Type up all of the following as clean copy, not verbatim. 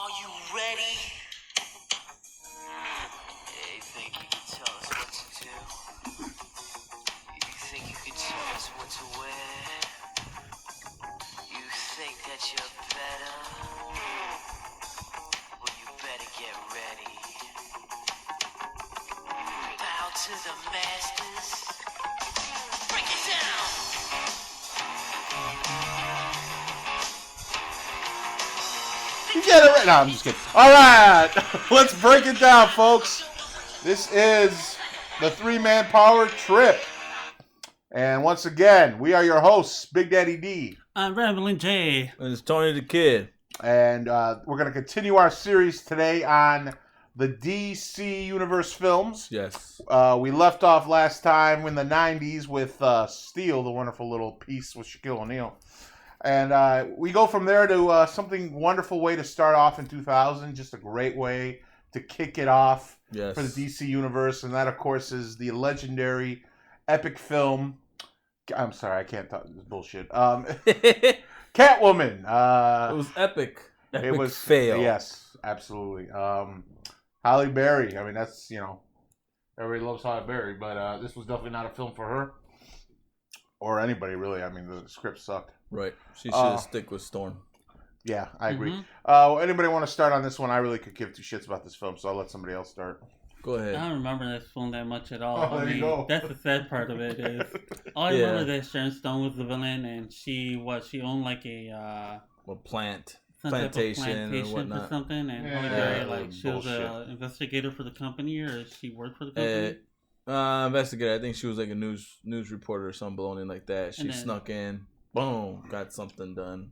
Are you ready? You think you can tell us what to do? You think you can tell us what to wear? You think that you're better? Well, you better get ready. Bow to the masters. Break it down! You get it right. No, I'm just kidding. All right, let's break it down, folks. This is the three-man power trip. And once again, we are your hosts, Big Daddy D. I'm Ramblin' J. And it's Tony the Kid. And we're going to continue our series today on the DC Universe films. Yes. We left off last time in the 90s with Steel, the wonderful little piece with Shaquille O'Neal. And we go from there to something wonderful way to start off in 2000. Just a great way to kick it off Yes. for the DC Universe. And that, of course, is the legendary epic film. I'm sorry, I can't talk this bullshit. It Catwoman. was epic. It was fail. Yes, absolutely. Halle Berry. I mean, that's, everybody loves Halle Berry, but this was definitely not a film for her or anybody really. I mean, the script sucked. Right. She should stick with Storm. Yeah, I agree. Mhm. Anybody want to start on this one? I really could give two shits about this film, so I'll let somebody else start. Go ahead. I don't remember this film that much at all. Oh, there you go. That's the sad part of it. Is all I remember that Sharon Stone was the villain, and she owned like a Well, plantation some type of plantation or whatnot. or something, and Yeah, Halle Berry, like she was bullshit. an investigator for the company, or she worked for the company. Investigator. I think she was like a news reporter or some baloney like that. She And then- snuck in. Boom. Got something done.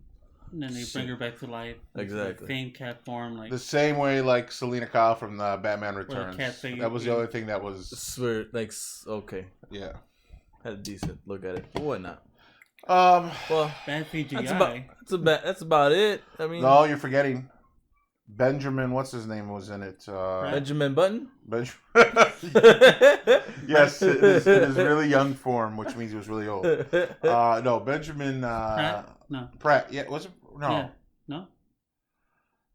And then they bring her back to life. Exactly. The same cat form, like The same way like Selena Kyle from the Batman Returns. cat thing- That was the only thing that was, Swear, like, okay. yeah. Had a decent look at it. But whatnot. Well, bad CGI. That's about it. I mean, no, you're forgetting. Benjamin, what's his name was in it? Benjamin Button. Yes, it is really young form, which means he was really old. No, Benjamin Pratt? No. Pratt. Yeah, was it? No, Yeah. No.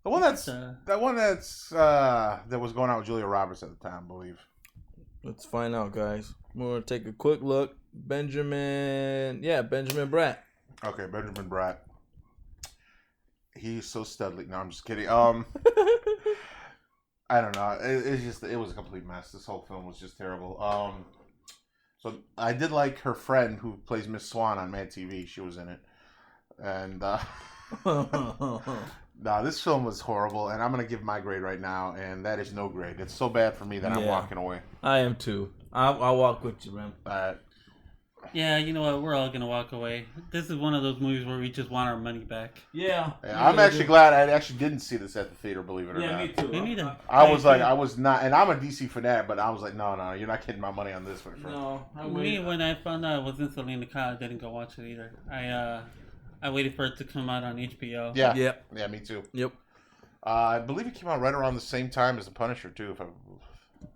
the one that's It's, that was going out with Julia Roberts at the time, I believe. Let's find out, guys. We're gonna take a quick look. Benjamin Bratt. Okay, Benjamin Bratt. He's so studly. No, I'm just kidding. I don't know. It was a complete mess. This whole film was just terrible. So I did like her friend who plays Miss Swan on Mad TV. She was in it, and this film was horrible. And I'm gonna give my grade right now, and that is no grade. It's so bad for me that I'm Yeah. walking away. I am too. I'll walk with you, man. Yeah, you know what? We're all gonna walk away. This is one of those movies where we just want our money back. Yeah. I'm actually glad I actually didn't see this at the theater. Believe it or not. Me too. Me neither. I was not, and I'm a DC fanatic, but I was like, no, you're not getting my money on this one. No. Me, when I found out it wasn't Selena Kyle, I didn't go watch it either. I waited for it to come out on HBO. Yeah. Yep. Yeah, me too. Yep. I believe it came out right around the same time as The Punisher, too, if I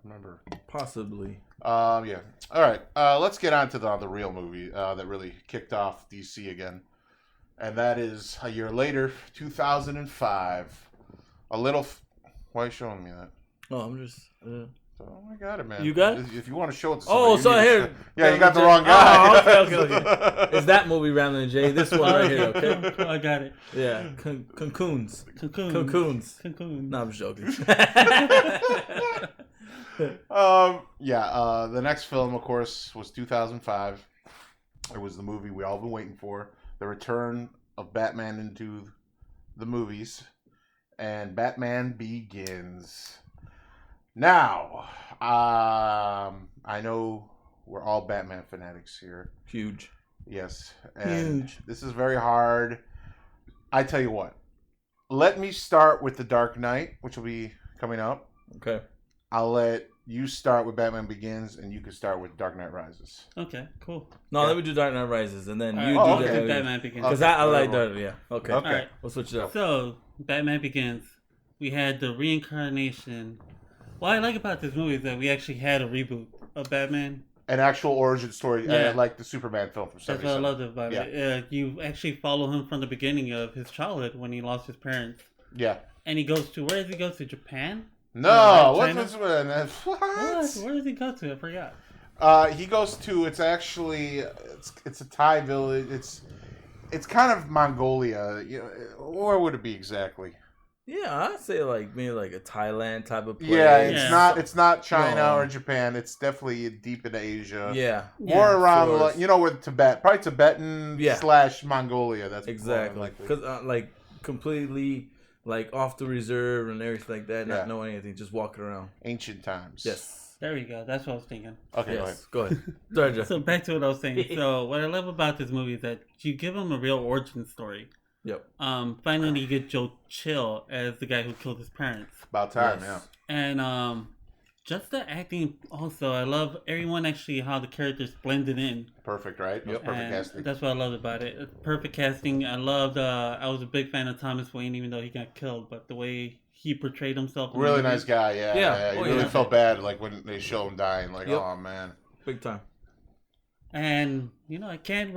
remember. Possibly. Yeah. All right. Let's get on to the real movie that really kicked off DC again. And that is a year later, 2005. Why are you showing me that? Oh, I'm just. Oh, I got it, man. You got it? If you want to show it to Oh, somebody. so you need to- here. Yeah, you got the wrong guy. Oh, okay. It's that movie, Ramblin' J. This one right here, okay? I got it. Yeah. Cocoons. Cocoon. Cocoons. Cocoon. No, I'm just joking. The next film, of course, was 2005. It was the movie we all been waiting for, the return of Batman into the movies, and Batman Begins. Now, I know we're all Batman fanatics here. Huge. Yes, and Huge. this is very hard. I tell you what, let me start with The Dark Knight, which will be coming up. Okay. I'll let you start with Batman Begins, and you can start with Dark Knight Rises. Okay, cool. No, Yeah. let me do Dark Knight Rises, and then All you right, do okay. that. Batman Begins. Because Okay, I like whatever. Dark. Yeah. Okay. Okay. Alright. We'll switch it up. So, Batman Begins. We had the reincarnation. What I like about this movie is that we actually had a reboot of Batman. An actual origin story, Yeah. like the Superman film from That's what I 77. loved about it. You actually follow him from the beginning of his childhood when he lost his parents. Yeah. And he goes to, where does he go to? Japan? No, China? what? Where does he go to? I forgot. He goes to. It's actually it's a Thai village. It's kind of Mongolia. You know, where would it be exactly? Yeah, I'd say like maybe like a Thailand type of place. Yeah, it's Yeah. not. It's not China No. or Japan. It's definitely deep into Asia. Yeah, More around, Forest. like, you know, where Tibet, probably Tibetan Yeah. / Mongolia. That's more exactly. likely. Because like completely like off the reserve and everything like that, Yeah. not knowing anything, just walking around. Ancient times. Yes. There you go. That's what I was thinking. Okay. Yes. Go ahead. Sorry, Jeff. So back to what I was saying. So what I love about this movie is that you give him a real origin story. Yep. Finally you get Joe Chill as the guy who killed his parents. About time. Yes. And just the acting also. I love everyone actually how the characters blended in. Yeah. Perfect. Right. That was Yep. perfect And casting. that's what I loved about it. It's perfect casting. I loved. I was a big fan of Thomas Wayne, even though he got killed. But the way he portrayed himself, in the Really movie- nice guy. Yeah. Yeah. Yeah. You Oh, really yeah. felt bad, like when they show him dying. Like, Yep. oh man. Big time. And I can't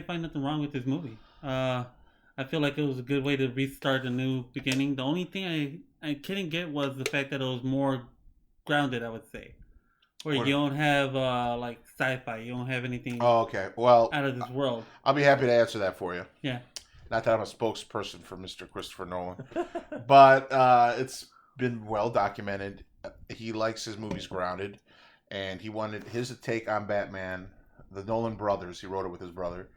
find nothing wrong with this movie. I feel like it was a good way to restart a new beginning. The only thing I couldn't get was the fact that it was more grounded. I would say, where What- you don't have like sci-fi. You don't have anything Oh, okay. Well, out of this world. I'll be happy to answer that for you. Yeah. Not that I'm a spokesperson for Mr. Christopher Nolan, but it's been well documented. He likes his movies grounded, and he wanted his take on Batman. The Nolan brothers, he wrote it with his brother,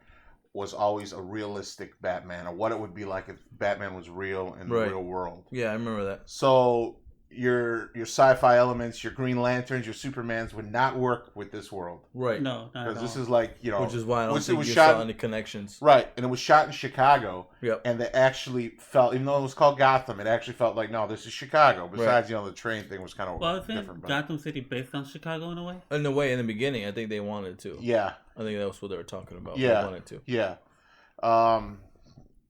was always a realistic Batman, or what it would be like if Batman was real in the Right. real world. Yeah, I remember that. So your sci-fi elements, your Green Lanterns, your Supermans would not work with this world, Right. No, not at because all. this is like, you know, Which is why I don't which it think was you shot- saw any connections. right, and it was shot in Chicago. Yep. And they actually felt, even though it was called Gotham, it actually felt like, no, this is Chicago. Besides, the train thing was kind of Well, isn't different. But Gotham City based on Chicago in a way? In a way, in the beginning, I think they wanted to. yeah, I think that was what they were talking about. Yeah. They wanted to. yeah.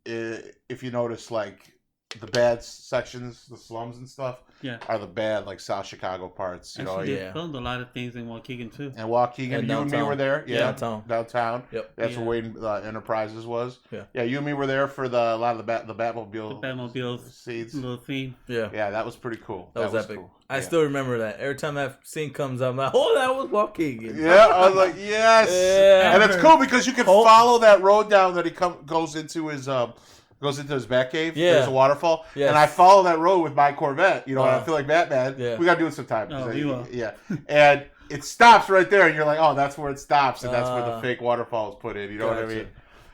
If you notice, like, the bad sections, the slums and stuff, Yeah. are the bad, like, South Chicago parts, you know. Actually, they yeah. filmed a lot of things in Waukegan too. And Waukegan, And you and me downtown. were there. Yeah, Downtown. Yep. That's Yeah. where Wayne Enterprises was. Yeah. Yeah, you and me were there for a lot of the The Batmobile Batmobile's scenes. little scene. Yeah. Yeah, that was pretty cool. That was epic. cool. I Yeah. still remember that. Every time that scene comes up, I'm like, oh, that was Waukegan. Yeah, I was like, yes. Yeah. And it's cool because you can Oh. follow that road down that he goes into his Batcave. Yeah. There's a waterfall. Yes. And I follow that road with my Corvette. You know, and I feel like Batman. Yeah. We gotta do it sometime. Oh, we will. Yeah. And it stops right there, and you're like, oh, that's where it stops, and that's where the Ah. fake waterfall is put in. You know what I Gotcha. mean?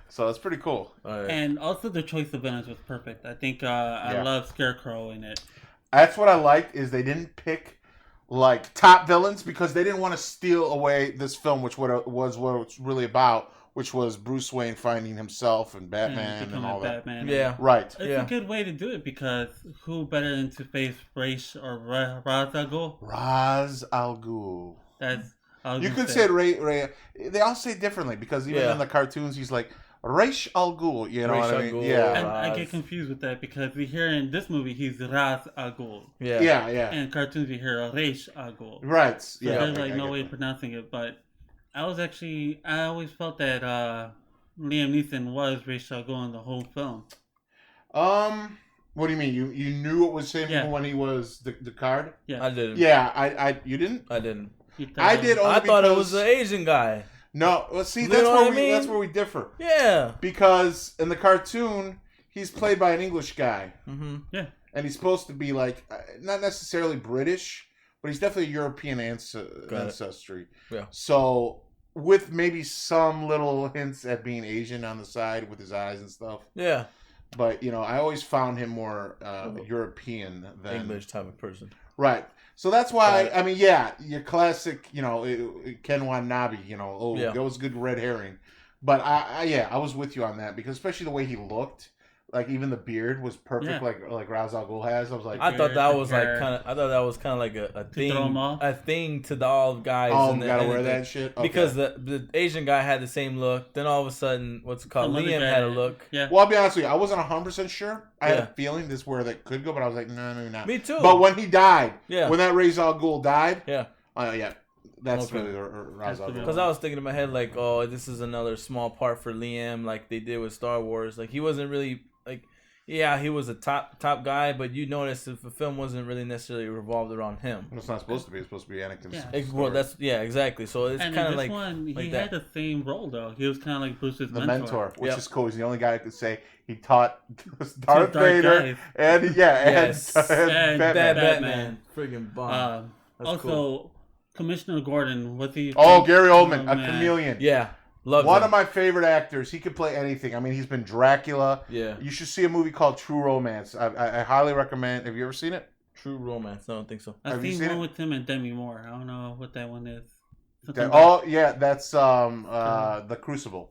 So it's pretty cool. All right. And also the choice of villains was perfect. I think I Yeah. love Scarecrow in it. That's what I liked is they didn't pick like top villains because they didn't want to steal away this film, which what it's really about, which was Bruce Wayne finding himself and Batman and becoming all that. Batman. yeah. Right. It's Yeah. a good way to do it because who better than to face Ra's or Ra's al Ghul? Ra's al Ghul. That's I was You gonna could say Ray. They all say it differently because even Yeah. in the cartoons, he's like Ra's al Ghul. You know Ra's what I al mean? Ghul. Yeah. And I Ra's. get confused with that because we hear in this movie he's Ra's al Ghul. Yeah. Yeah. Yeah. And in cartoons we hear Ra's al Ghul. Right. So Yeah. there's I like no get way that. of pronouncing it, but I always felt that Liam Neeson was Ra's al Ghul in the whole film. What do you mean? You knew it was him Yeah. when he was the card? Yeah, I didn't. Yeah. I you didn't? I didn't. He thought I it did was- only I thought it because- was the Asian guy. No. Well, see, You that's know where what I mean? that's where we differ. Yeah. Because in the cartoon, he's played by an English guy, Mm-hmm. and he's supposed to be like not necessarily British, but he's definitely European Got it. ancestry. Yeah. So with maybe some little hints at being Asian on the side with his eyes and stuff, Yeah. but I always found him more European than English type of person. Right. So that's why Got it. your classic, Ken Watanabe, Yeah. that was good red herring. But I was with you on that because especially the way he looked, like even the beard was perfect, Yeah. like Ra's al Ghul has. I was like, I thought that was like hair. kind of like a thing, throw 'em off? a thing to the all guys. oh, and the- gotta and wear the- that shit Okay. Because the Asian guy had the same look. Then all of a sudden, what's it called? Some other Liam guy- had a look. Yeah, Well, I'll be honest with you, I wasn't 100% sure. I had Yeah. a feeling this is where that could go, but I was like, no, maybe not. Me too. But when he died, Yeah. when that Ra's al Ghul died, Yeah. yeah, that's Okay. really Ra's al That's the Ghul. Because I was thinking in my head like, oh, this is another small part for Liam, like they did with Star Wars. Like he wasn't really like yeah, he was a top guy, but you notice if the film wasn't really necessarily revolved around him. It's not supposed to be. It's supposed to be Anakin's Yeah. story. Well, exactly. So it's And kind in of this like one, he like had that. the same role though. He was kind of like Bruce's the mentor, which Yep. is cool. He's the only guy who could say he taught Darth Dark Vader guys. and Yes. and And Batman. Batman, friggin' bomb. That's Also, cool. Commissioner Gordon, what's he? Oh, Gary Oldman, Oh, a man. chameleon. Yeah, love One him. of my favorite actors. He could play anything. I mean, he's been Dracula. Yeah, You should see a movie called True Romance. I highly recommend. Have you ever seen it? True Romance. No, I don't think so. I've Have you seen seen one it? with him and Demi Moore. I don't know what that one is. Something That- about- oh yeah, that's The Crucible.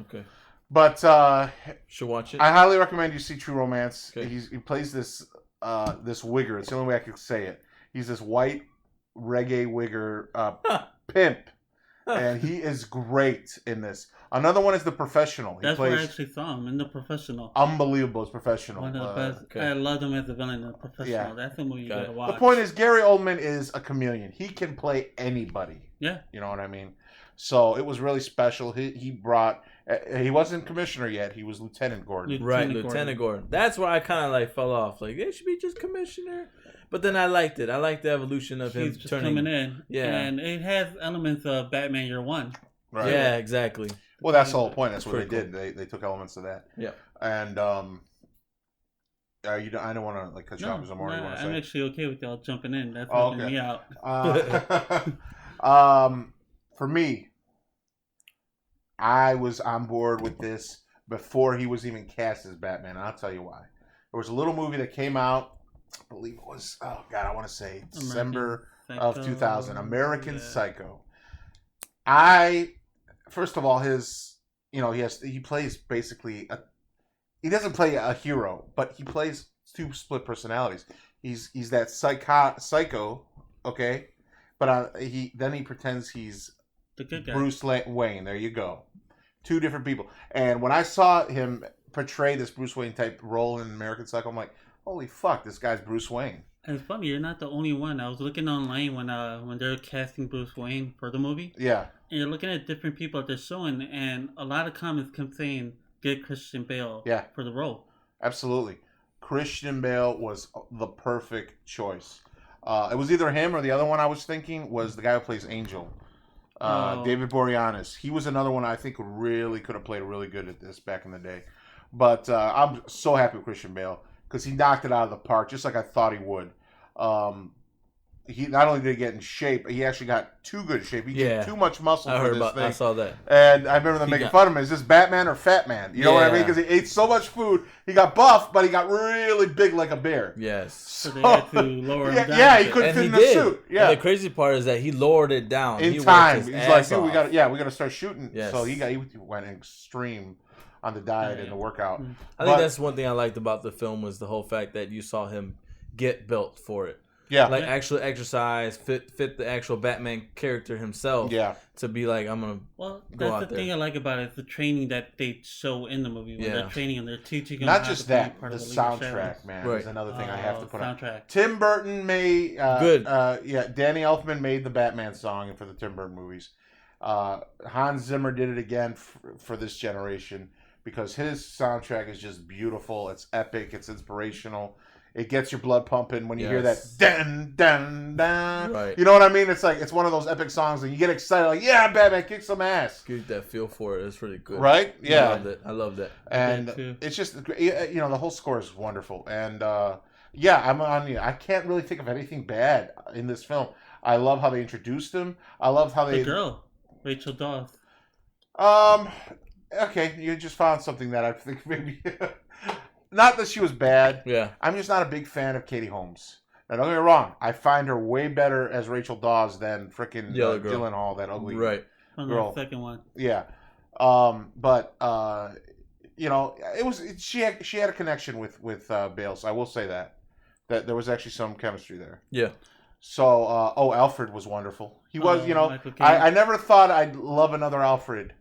Okay, But should watch it. I highly recommend you see True Romance. Okay. He plays this wigger. It's the only way I can say it. He's this white reggae wigger pimp, and he is great in this. Another one is The Professional. He That's where I plays actually saw him in The Professional. unbelievable as Professional. One of the best. okay. I loved him as a villain in The Professional. Yeah. That's a movie you Got gotta it. watch. The point is, Gary Oldman is a chameleon. He can play anybody. Yeah. You know what I mean? So it was really special. He brought. He wasn't commissioner yet. He was Lieutenant Gordon. Right, Lieutenant Lieutenant Gordon. That's where I kind of like fell off. Like, it should be just commissioner. But then I liked it. I liked the evolution of him He's just turning. coming in. Yeah. And it has elements of Batman Year One. Right. Yeah, exactly. Well, that's the whole point. That's what they Pretty did. They took elements of that. Yeah. And I don't want to like cut you off. Is there more you want to I'm say? actually okay with y'all jumping in. That's Oh, helping okay. me out. For me, I was on board with this before he was even cast as Batman. And I'll tell you why. There was a little movie that came out. I believe it was. Oh God, I want to say December of Psycho. 2000. American Yeah. Psycho. First of all, he plays basically he doesn't play a hero, but he plays two split personalities. He's that psycho, okay, but he pretends he's The good guy. Bruce Wayne. There you go, two different people. And when I saw him portray this Bruce Wayne type role in American Psycho, I'm like, holy fuck, this guy's Bruce Wayne. And it's funny, you're not the only one. I was looking online when they're casting Bruce Wayne for the movie, Yeah, and you're looking at different people that they're showing, and a lot of comments kept saying, "Get Christian Bale Yeah. for the role." absolutely. Christian Bale was the perfect choice. It was either him or the other one I was thinking was the guy who plays Angel, Oh. David Boreanaz. He was another one I think really could have played really good at this back in the day. But I'm so happy with Christian Bale because he knocked it out of the park just like I thought he would. He not only did he get in shape, he actually got too good shape. He Yeah. gained too much muscle I for heard this about. thing. I saw that. And I remember them He making got- fun of him. Is this Batman or Fat Man? You know what I mean? Yeah. Because he ate so much food, he got buff, but he got really big like a bear. Yes. So they had to lower him yeah, down. yeah, a he bit. couldn't And fit he in the did. suit. Yeah, And the crazy part is that he lowered it down. in He worked time, his he's ass like, dude, we off. got to start shooting. Yes. So he went extreme on the diet Yeah. and the workout. Mm. I think that's one thing I liked about the film was the whole fact that you saw him get built for it. Yeah, Like actual exercise, fit the actual Batman character himself. yeah, To be like, I'm gonna. Well, Go that's out the there. thing I like about it. Is the training that they show in the movie when Yeah. they're training and they're teaching them. not how just to be that. part The of League of soundtrack, Shadows. man, Right. is another thing I have to put on. soundtrack. Tim Burton made Good. Danny Elfman made the Batman song for the Tim Burton movies. Hans Zimmer did it again for this generation because his soundtrack is just beautiful. It's epic. It's inspirational. It gets your blood pumping when you hear that Yes. dun dun dun. Right. You know what I mean? It's like it's one of those epic songs and you get excited like, yeah, Batman, kick some ass. Get that feel for it. It's really good. Right? Yeah. I love that. And did too. it's just the whole score is wonderful. And I'm on you. I can't really think of anything bad in this film. I love how they introduced him. I love how The they girl, Rachel Dawes. Okay, you just found something that I think maybe not that she was bad. Yeah. I'm just not a big fan of Katie Holmes. Now don't get me wrong, I find her way better as Rachel Dawes than frickin' The other girl. Gyllenhaal, that ugly Right. On Girl. the second one. Yeah. But she had a connection with Bale, so I will say that there was actually some chemistry there. Yeah. So Alfred was wonderful. He was, Michael Caine. I never thought I'd love another Alfred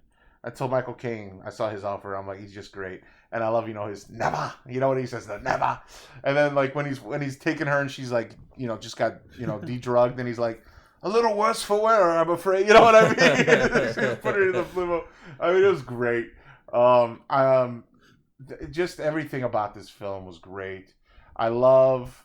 until Michael Caine. I saw his Alfred, I'm like, he's just great. And I love, his never. You know what he says, the never. And then like when he's taking her and she's like, just got, de-drugged and he's like, a little worse for wear, I'm afraid. You know what I mean? Put her in the limo. I mean, it was great. just everything about this film was great. I love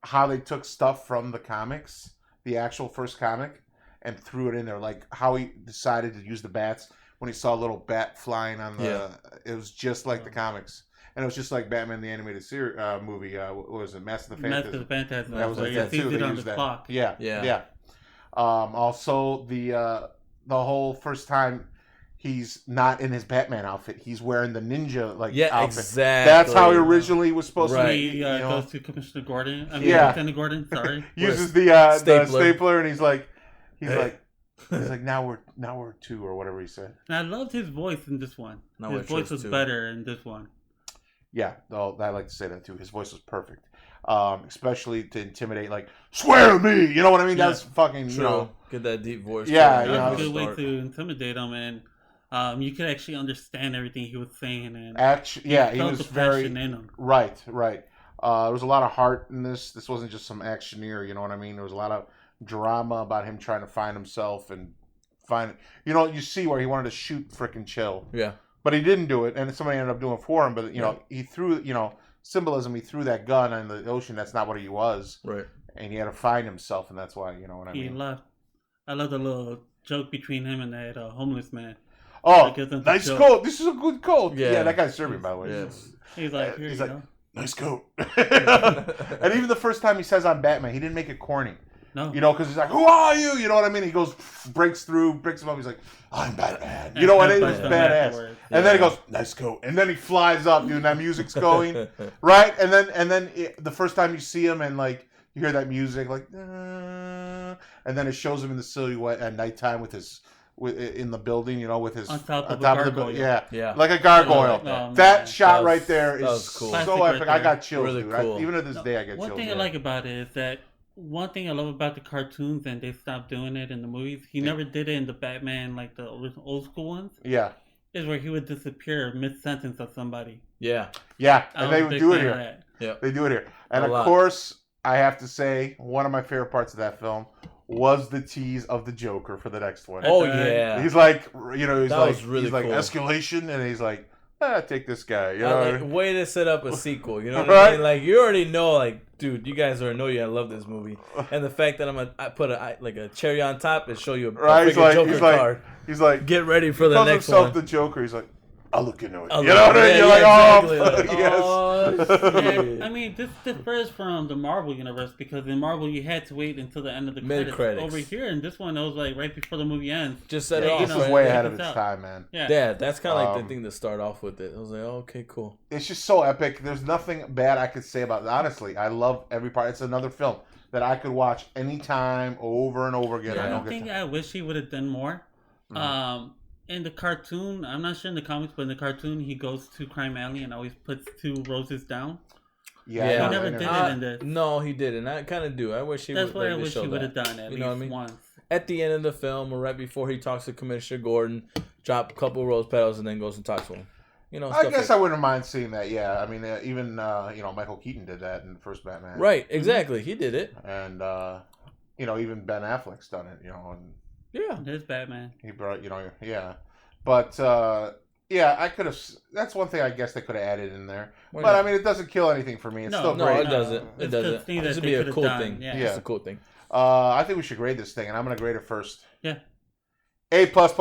how they took stuff from the comics, the actual first comic, and threw it in there. Like how he decided to use the bats when he saw a little bat flying on the. Yeah. It was just like the comics, and it was just like Batman the animated series movie. What was it? Mask of the Mask of Phantasm. the Phantasm. That was where like you that see too. it They on used the that. clock. Yeah, Yeah. yeah. Also the whole first time he's not in his Batman outfit. He's wearing the ninja Yeah, outfit. exactly. That's how he originally was supposed Right. to be. He You know? goes to Commissioner Gordon. I mean, Yeah. Lieutenant Gordon. Sorry. Uses With the stapler. stapler, and he's like, Hey. now we're two or whatever he said. And I loved his voice in this one. Now we're His voice just was two. better in this one. Yeah, I like to say that too. His voice was perfect, especially to intimidate. Like, swear to me, you know what I mean? Yeah. That's fucking, True. you know. Get that deep voice. Yeah, That you know, was a good way Start. to intimidate him, and you could actually understand everything he was saying. And Actually, yeah, he felt was the very passion in him. right. There was a lot of heart in this. This wasn't just some actioneer. You know what I mean? There was a lot of drama about him trying to find himself and find. You know, you see where he wanted to shoot frickin' Chill. Yeah. But he didn't do it, and somebody ended up doing it for him. But, you know, he threw, symbolism, he threw that gun in the ocean. That's not what he was. Right. And he had to find himself, and that's why, you know what I He mean? left. I love the little joke between him and that homeless man. Oh, That gives him nice the joke. coat. This is a good coat. Yeah. Yeah, that guy's Serbian, by the way. Yes. He's like, here He's you like, go. nice coat. And even the first time he says I'm Batman, he didn't make it corny. No. You know, because he's like, who are you? You know what I mean? He goes, breaks him up. He's like, I'm Batman. You know, and it was Headbutts him badass. afterwards. And then he goes, nice coat. And then he flies up, dude, and that music's going. Right? And then the first time you see him and, like, you hear that music, like, and then it shows him in the silhouette at nighttime in the building, you know, with his On top of a the gargoyle. yeah, Yeah. like a gargoyle. Oh, man. That shot That was- right there that is was cool. so Classic epic. right I there. got chills, Really dude. cool. Even to this day, I get One chills. thing I like about it is that one thing I love about the cartoons, and they stopped doing it in the movies. He never did it in the Batman, like the old school ones. Yeah, Is where he would disappear mid sentence of somebody. Yeah. yeah, I and was they a would big do it fan of here. that. They do it here, and A of lot. course, I have to say one of my favorite parts of that film was the tease of the Joker for the next one. Oh Uh, yeah. He's like, he's That like, was really he's like cool. escalation, and he's like, take this guy. You I know, like, way to set up a sequel. You know what Right? I mean? Like you already know, like, dude, you guys already know I love this movie, and the fact that I put a cherry on top and show you a right? He's freaking like, Joker card. he's like, Get ready for he the calls next himself one. the Joker. He's like, I'll look into it. I'll You know look- what I mean? yeah, You're yeah, like, exactly. yes. Oh, shit. Yeah, I mean, this differs from the Marvel universe because in Marvel you had to wait until the end of the credits. Mid-credits. Over here, in this one, it was like right before the movie ends. Just set Yeah, it off. this you know, is right? way check ahead of this its out. time, man. Yeah. Yeah, that's kind of like the Um, thing to start off with it. I was like, oh, okay, cool. It's just so epic. There's nothing bad I could say about it. Honestly, I love every part. It's another film that I could watch anytime, over and over again. The I only don't get thing tired. I wish he would have done more. In the cartoon, I'm not sure in the comics, but in the cartoon, he goes to Crime Alley and always puts 2 roses down. Yeah, Yeah. I He know, never I know. did it in this. No, he didn't. I kind of do. I wish he That's would. what I like, to wish show he would that. have done at You least know what I mean? once. At the end of the film, or right before he talks to Commissioner Gordon, drop a couple rose petals and then goes and talks to him. You know, I stuff guess like I wouldn't mind seeing that. Yeah, I mean, even Michael Keaton did that in the first Batman. Right, exactly. He did it. And even Ben Affleck's done it. You know, and Yeah. There's Batman. he brought, yeah. But I could have. That's one thing I guess they could have added in there. Why But not? I mean, it doesn't kill anything for me. It's No, still No, great. it doesn't. It It's doesn't. the thing This that would they be a could've cool done, thing. yeah. It's a cool thing. I think we should grade this thing, and I'm going to grade it first. Yeah. A plus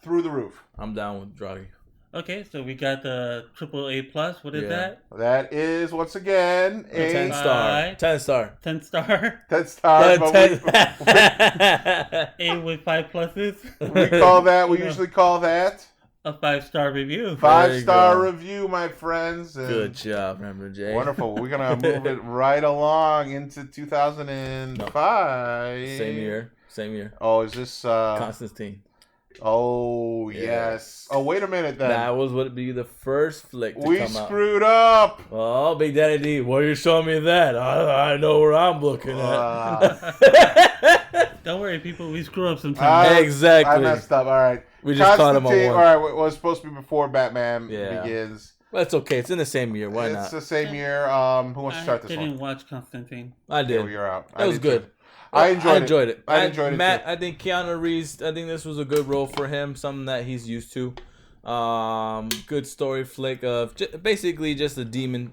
through the roof. I'm down with Draghi. Okay, so we got the AAA+. What is Yeah. that? That is once again a 10 star. Bye. 10 star. 10 star. 10 star. But 10. A with 5 pluses. we call that. We usually call that A 5-star review. 5-star go. review, my friends. And Good job, remember Jay. wonderful. We're gonna move it right along into 2005. Same year. Oh, is this? Constantine. Oh Yeah. yes. Oh, wait a minute then. That was what would be the first flick to We come out. screwed up. Oh, Big Daddy D, why are you showing me that? I know where I'm looking at. Don't worry, people. We screw up sometimes. Exactly. I messed up. All right. We just caught him on Constantine- one. All right, what was supposed to be before Batman Yeah. Begins. That's okay. It's in the same year. Why it's not? the same year. Who wants to I start this didn't one? watch Constantine. I Yeah, did. well, you're out. That was did good. too. I enjoyed it. it. I enjoyed it Matt, too. I think Keanu Reeves, I think this was a good role for him, something that he's used to. Good story flick of basically just a demon,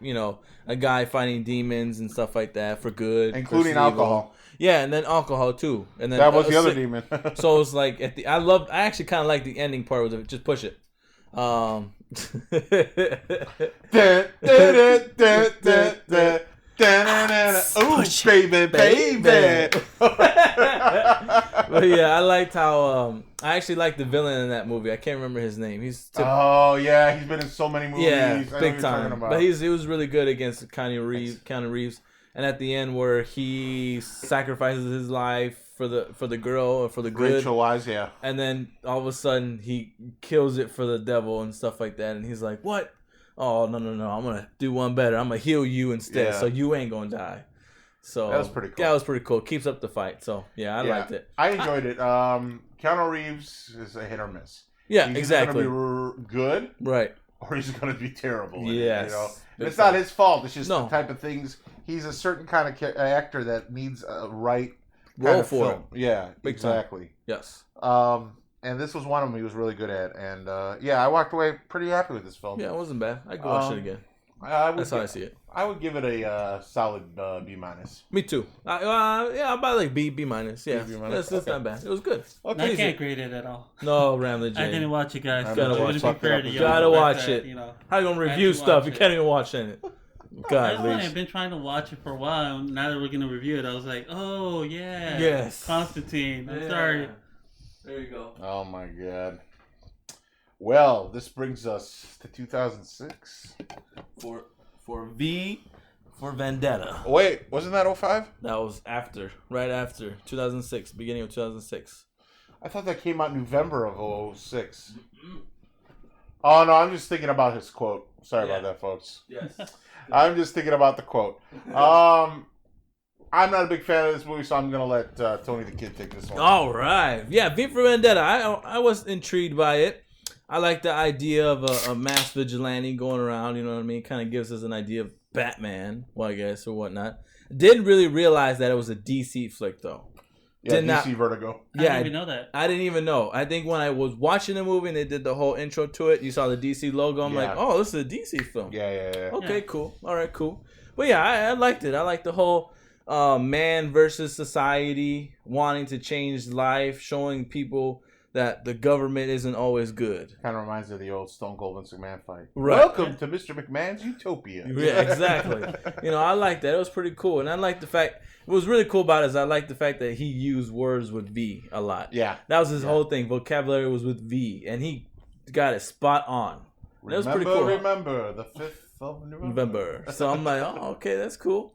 a guy fighting demons and stuff like that for good, Including versus evil. alcohol. Yeah, and then alcohol too. And then That was the other demon. So it's like I actually kind of like the ending part with it. Just push it. Oh baby. But yeah, I liked how I actually liked the villain in that movie. I can't remember his name. He's Oh yeah, he's been in so many movies. yeah, I know what big you're time. talking about. But he was really good against Keanu Reeves. And at the end, where he sacrifices his life for the girl or for the good, Rachel Wise, yeah. and then all of a sudden he kills it for the devil and stuff like that, and he's like, "What? Oh no! I'm gonna do one better. I'm gonna heal you instead, Yeah. so you ain't gonna die." So That was pretty cool. Yeah, that was pretty cool. Keeps up the fight. So yeah, I liked it. I enjoyed it. Keanu Reeves is a hit or miss. Yeah, He's exactly. either gonna be good Right. or he's gonna be terrible. in it, Yes. And Big it's not time. his fault. It's just No. the type of things. He's a certain kind of actor that needs a right Role kind of for film. Yeah, Big time. exactly. Yes. And this was one of them he was really good at. And yeah, I walked away pretty happy with this film. Yeah, it wasn't bad. I could watch it again. I would That's how I see it. I would give it a solid B minus. Me too. Yeah, I'll buy like B minus. Yeah, B minus? that's Okay. not bad. It was good. Okay. I can't grade it at all. No, Ramley J. I didn't watch it, guys. Gotta So it watch wouldn't it. be fair to you. Gotta The fact watch that, it. How you gonna review I have to stuff? watch You it. can't even watch it. God, I've least. been trying to watch it for a while. And now that we're gonna review it, I was like, oh yeah, Yes. Constantine. I'm sorry. There you go. Oh my god. Well, this brings us to 2006. For V for Vendetta. Oh, wait, wasn't that 05? That was right after 2006, beginning of 2006. I thought that came out November of 06. Oh no, I'm just thinking about his quote. Sorry about Yeah. that, folks. Yes. I'm just thinking about the quote. I'm not a big fan of this movie, so I'm gonna let Tony the Kid take this one. All right. Yeah, V for Vendetta. I was intrigued by it. I like the idea of a mass vigilante going around, you know what I mean? Kind of gives us an idea of Batman, well, I guess, or whatnot. Didn't really realize that it was a DC flick, though. Yeah, Did DC not- Vertigo. I Yeah, didn't even know that. I didn't even know. I think when I was watching the movie and they did the whole intro to it, you saw the DC logo. I'm like, Yeah. oh, this is a DC film. Yeah. Okay, Yeah. cool. All right, cool. But yeah, I liked it. I liked the whole man versus society, wanting to change life, showing people that the government isn't always good. Kind of reminds me of the old Stone Cold Vince McMahon fight. Right. Welcome to Mr. McMahon's Utopia. Yeah, exactly. I liked that. It was pretty cool. And I liked the fact, what was really cool about it is I liked the fact that he used words with V a lot. Yeah. That was his whole thing. Vocabulary was with V. And he got it spot on. That was pretty cool. Remember, the 5th of November. So I'm like, oh, okay, that's cool.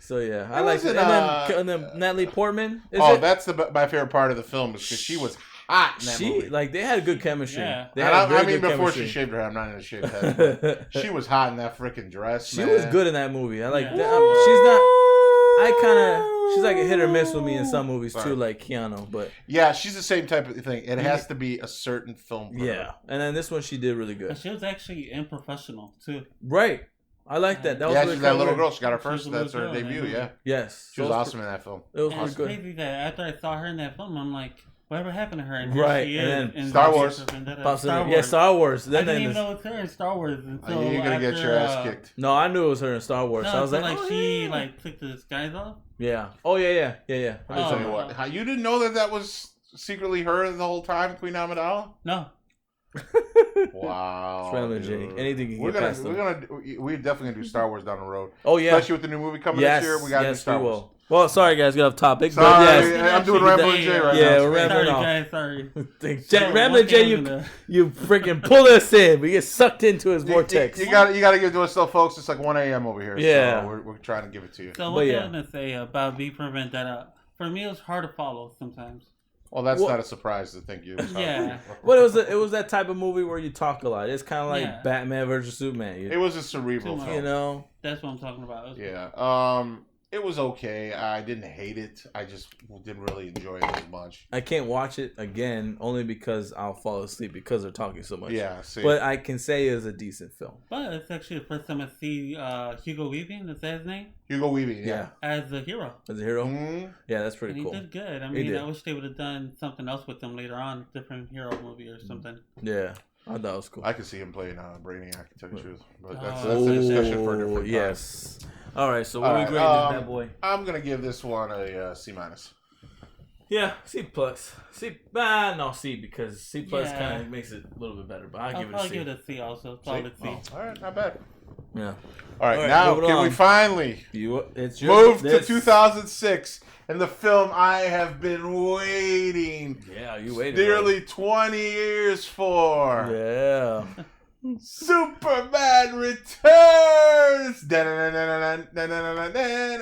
So yeah, I It liked it. wasn't, And then Natalie Portman. That's my favorite part of the film is because she was hot in that movie. Like, they had good chemistry. Yeah. They And had I very mean, good before chemistry. she shaved her head, I'm not in a shaved head. But she was hot in that freaking dress. She man. was good in that movie. I like Yeah. that. She's like a hit or miss with me in some movies Sorry. too, like Keanu. But Yeah, she's the same type of thing. It has to be a certain film. for her. yeah, and then this one she did really But good. she was actually unprofessional too. Right, I like that. That was Yeah, really she's that cool. little girl. She got her She was first. a That's little her girl, debut. yeah. Yeah, Yes, she was awesome in that film. It was And pretty it's good. crazy that after I saw her in that film, I'm like, whatever happened to her? And Right, she and is then in Star V Wars. for Vendetta. Pops in Star there. Wars. Yeah, Star Wars. I Then didn't even there's- know it's her in Star Wars until You're gonna get after, your ass kicked. no, I knew it was her in Star Wars. No, so I was until, like, oh, she yeah. took the disguise off. Yeah. Oh yeah. Let me tell you Oh. what. How, you didn't know that was secretly her the whole time, Queen Amidala? No, Wow. It's Ramley J. dude. Anything you can We're get past them. we're definitely gonna do Star Wars down the road. Oh yeah. Especially with the new movie coming Yes. this year, we gotta do Yes, Star we Wars. will. Well, sorry guys, get off topic. Sorry, But yes, I'm doing Rambo and J right Yeah, now. we're rambling sorry off. guys, sorry. Ramley one J, thing you I'm gonna- you freaking pull us in. We get sucked into his vortex. You gotta give it to us, though, folks. It's like 1 a.m. over here. Yeah. So we're trying to give it to you. So But what yeah. I'm gonna say about V for Vendetta? For me, it was hard to follow sometimes. Well, that's Well- not a surprise to think you. Yeah. Well, it was that type of movie where you talk a lot. It's kind of like Yeah. Batman versus Superman. It was a cerebral Too much. film. You know, That's what I'm talking about. It was- Yeah. It was okay. I didn't hate it. I just didn't really enjoy it as much. I can't watch it again only because I'll fall asleep because they're talking so much. Yeah. See. But I can say it's a decent film. But it's actually the first time I see Hugo Weaving, is that his name? Hugo Weaving. Yeah. As the hero. As a hero. Mhm. Yeah, that's And pretty he cool. did good. I He mean, did. I wish they would have done something else with him later on, different hero movie or something. Yeah. I thought it was cool. I could see him playing Brainiac, to tell you the truth. But that's Oh, a discussion for a different time. Yes. All right, so what All are we right, grading this bad boy? I'm going to give this one a C-. Yeah, C plus. No C, because C plus Yeah. kind of makes it a little bit better. But I'll I'll give it a probably C. give it a C also. Solid C. Oh, all right, not bad. Yeah. All right, All right, now moving can we on. finally It's your move to 2006 and the film I have been waiting Yeah, you waited. nearly 20 years for. Yeah. Superman Returns!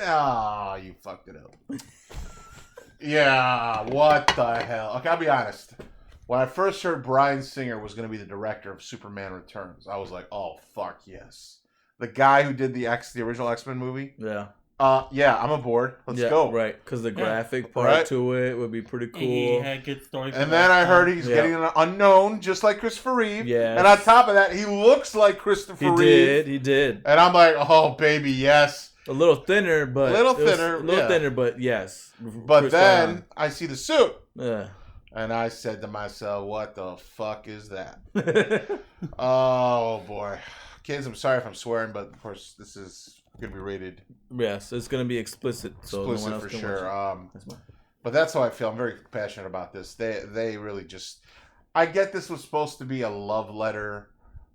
Ah, you fucked it up. Yeah, what the hell? Okay, I'll be honest. When I first heard Bryan Singer was going to be the director of Superman Returns, I was like, oh, fuck yes. The guy who did the original X-Men movie? Yeah. Yeah, I'm aboard. Let's Yeah, go. right, because the graphic part Right. to it would be pretty He cool. had good stories. And then I heard he's Yeah. getting an unknown, just like Christopher Reeve. Yes. And on top of that, he looks like Christopher Reeve. He did. And I'm like, oh, baby, yes. A little thinner, but Little it was thinner, a little yeah. thinner, but yes. But Chris then Brown. I see the suit. Yeah. And I said to myself, what the fuck is that? Oh, boy. Kids, I'm sorry if I'm swearing, but of course, this is going to be rated Yes, it's gonna be explicit. So no one explicit else for can sure. watch it. That's fine. But that's how I feel. I'm very passionate about this. They really just. I get this was supposed to be a love letter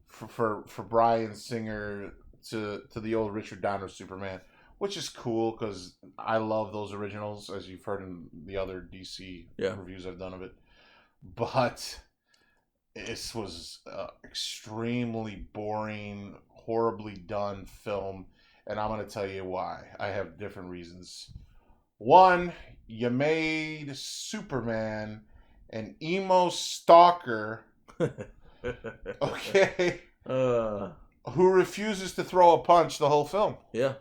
for Bryan Singer to the old Richard Donner Superman, which is cool because I love those originals, as you've heard in the other DC Yeah. reviews I've done of it. But this was extremely boring, horribly done film, and I'm going to tell you why. I have different reasons. One, you made Superman an emo stalker, okay, who refuses to throw a punch the whole film. Yeah.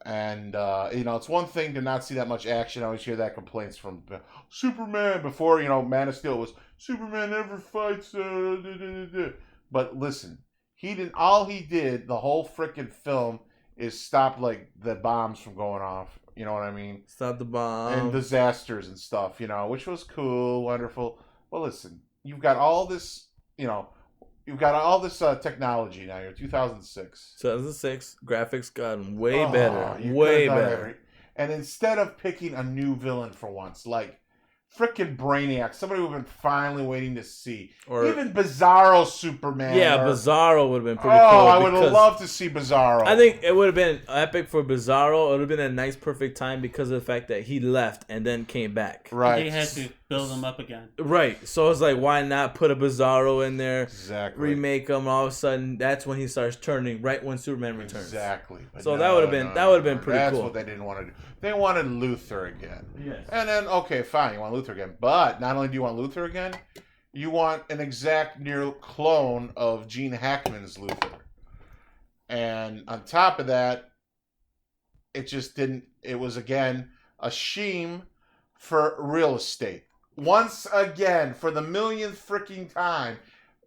And, it's one thing to not see that much action. I always hear that complaints from Superman before, Man of Steel was, Superman never fights. But listen, all he did the whole freaking film is stop, the bombs from going off. You know what I mean? Stop the bomb. And disasters and stuff, which was cool, wonderful. Well, listen, you've got all this, technology now. You're 2006. 2006 graphics gotten way Oh, better, you way could've done better. And instead of picking a new villain for once, like frickin' Brainiac, somebody we've been finally waiting to see, Or even Bizarro Superman. yeah, or, Bizarro would have been pretty Oh, cool. I would because love to see Bizarro. I think it would have been epic for Bizarro. It would have been a nice, perfect time because of the fact that he left and then came back. right. They had to build him up again. Right. So it's like, why not put a Bizarro in there, Exactly. remake him? All of a sudden, that's when he starts turning. Right when Superman returns. Exactly. But So that would've been pretty That's cool. what they didn't want to do. They wanted Luthor again. Yes. And then, okay, fine, you want Luthor again. But not only do you want Luthor again, you want an exact near clone of Gene Hackman's Luthor. And on top of that, it just didn't, it was again a shame for real estate. Once again, for the millionth freaking time,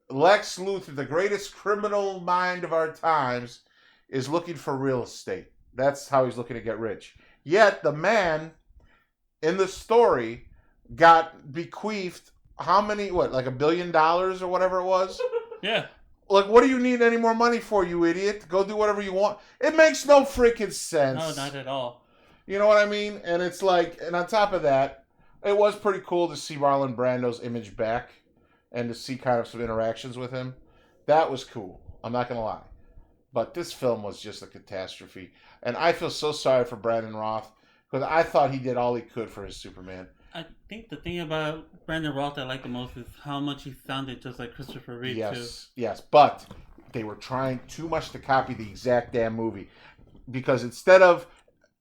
Lex Luthor, the greatest criminal mind of our times, is looking for real estate. That's how he's looking to get rich. Yet the man in the story got bequeathed how many, like $1 billion or whatever it was? Yeah. Like, what do you need any more money for, you idiot? Go do whatever you want. It makes no freaking sense. No, not at all. You know what I mean? And it's like, and on top of that, it was pretty cool to see Marlon Brando's image back and to see kind of some interactions with him. That was cool. I'm not going to lie. But this film was just a catastrophe. And I feel so sorry for Brandon Roth because I thought he did all he could for his Superman. I think the thing about Brandon Roth I like the most is how much he sounded just like Christopher Reeve Yes, yes. But they were trying too much to copy the exact damn movie. Because instead of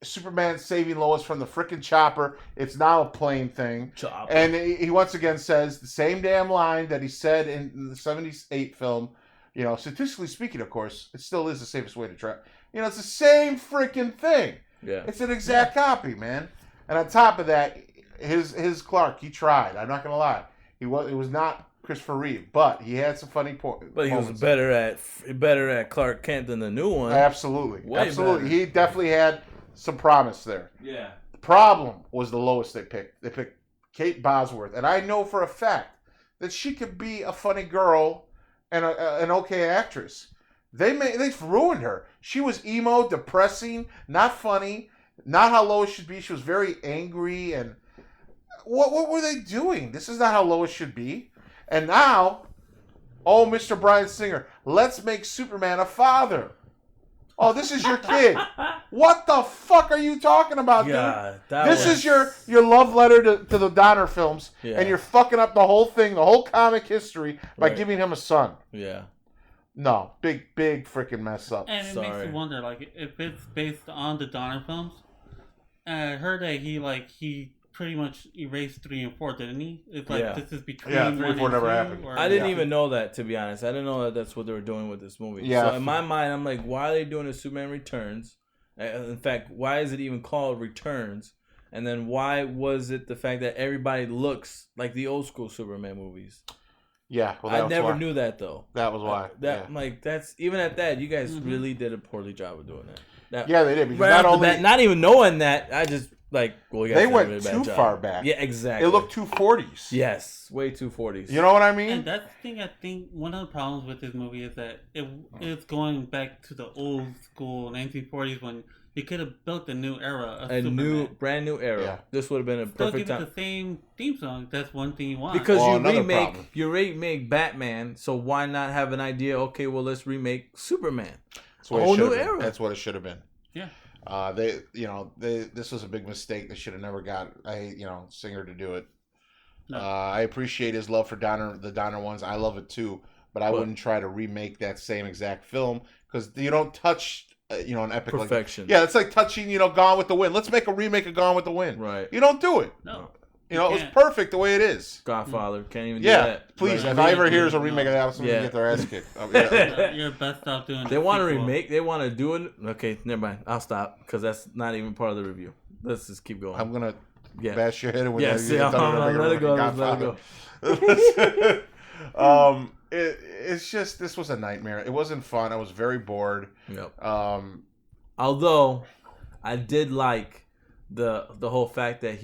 Superman saving Lois from the frickin' chopper, it's now a plane thing. Chop. And he once again says the same damn line that he said in the 78 film. Statistically speaking, of course, it still is the safest way to try. It's the same freaking thing. Yeah. It's an exact copy, man. And on top of that, his Clark, he tried. I'm not gonna lie. It was not Christopher Reeve, but he had some funny points. But he was better at Clark Kent than the new one. Absolutely, Way absolutely. better. He definitely had some promise there. Yeah. The problem was the lowest they picked. They picked Kate Bosworth, and I know for a fact that she could be a funny girl and an okay actress. They've ruined her. She was emo, depressing, not funny, not how Lois should be. She was very angry, and what were they doing? This is not how Lois should be. And now, oh, Mr. Bryan Singer, let's make Superman a father. Oh, this is your kid. What the fuck are you talking about, God, dude? This is your love letter to the Donner films, Yeah. and you're fucking up the whole thing, the whole comic history, by Right. giving him a son. Yeah. No, big freaking mess up. And it makes Sorry. you wonder, like, if it's based on the Donner films. I heard that he pretty much erased 3 and 4, didn't he? It's like Yeah. this is between Yeah, 3 1 and 4 and never 2, happened. or- I didn't Yeah. even know that, to be honest. I didn't know that that's what they were doing with this movie. Yeah. So in my mind, I'm like, why are they doing a Superman Returns? In fact, why is it even called Returns? And then why was it the fact that everybody looks like the old school Superman movies? Yeah, well, I was never why. knew that though. That was why. That yeah. like that's even at that, you guys Mhm. really did a poorly job of doing that. That Yeah, they did. Because right not off the only bat, not even knowing that, I just like well, you guys they did a went really bad too job. far back. Yeah, exactly. It looked too 40s. yes, way too 40s. You know what I mean? And that's the thing. I think one of the problems with this movie is that it's going back to the old school 1940s when you could have built a new era of a Superman. new, brand new era. Yeah. This would have been a Still perfect give it time. the same theme song. That's one thing you want. Because Well, you another remake, problem. Batman, so why not have an idea? Okay, well let's remake Superman. That's what a it whole should new have been. era. That's what it should have been. Yeah. This was a big mistake. They should have never got Singer to do it. No. I appreciate his love for the Donner ones. I love it too, but I But- wouldn't try to remake that same exact film because you don't touch an epic like Perfection. yeah, it's like touching Gone with the Wind. Let's make a remake of Gone with the Wind. Right. You don't do it. no. It was can't. perfect the way it is. Godfather. Can't even do Yeah, that. please. Right. If I ever hear a No. remake of that, someone Yeah. get their ass kicked. Yeah. You're best off doing. They the want to sequel. remake. They want to do it. Okay, never mind. I'll stop because that's not even part of the review. Let's just keep going. I'm gonna yeah. bash your head in with Yes, that. yeah, let it go. Let it go. It's just this was a nightmare. It wasn't fun. I was very bored. Yep. Um, I did like the whole fact that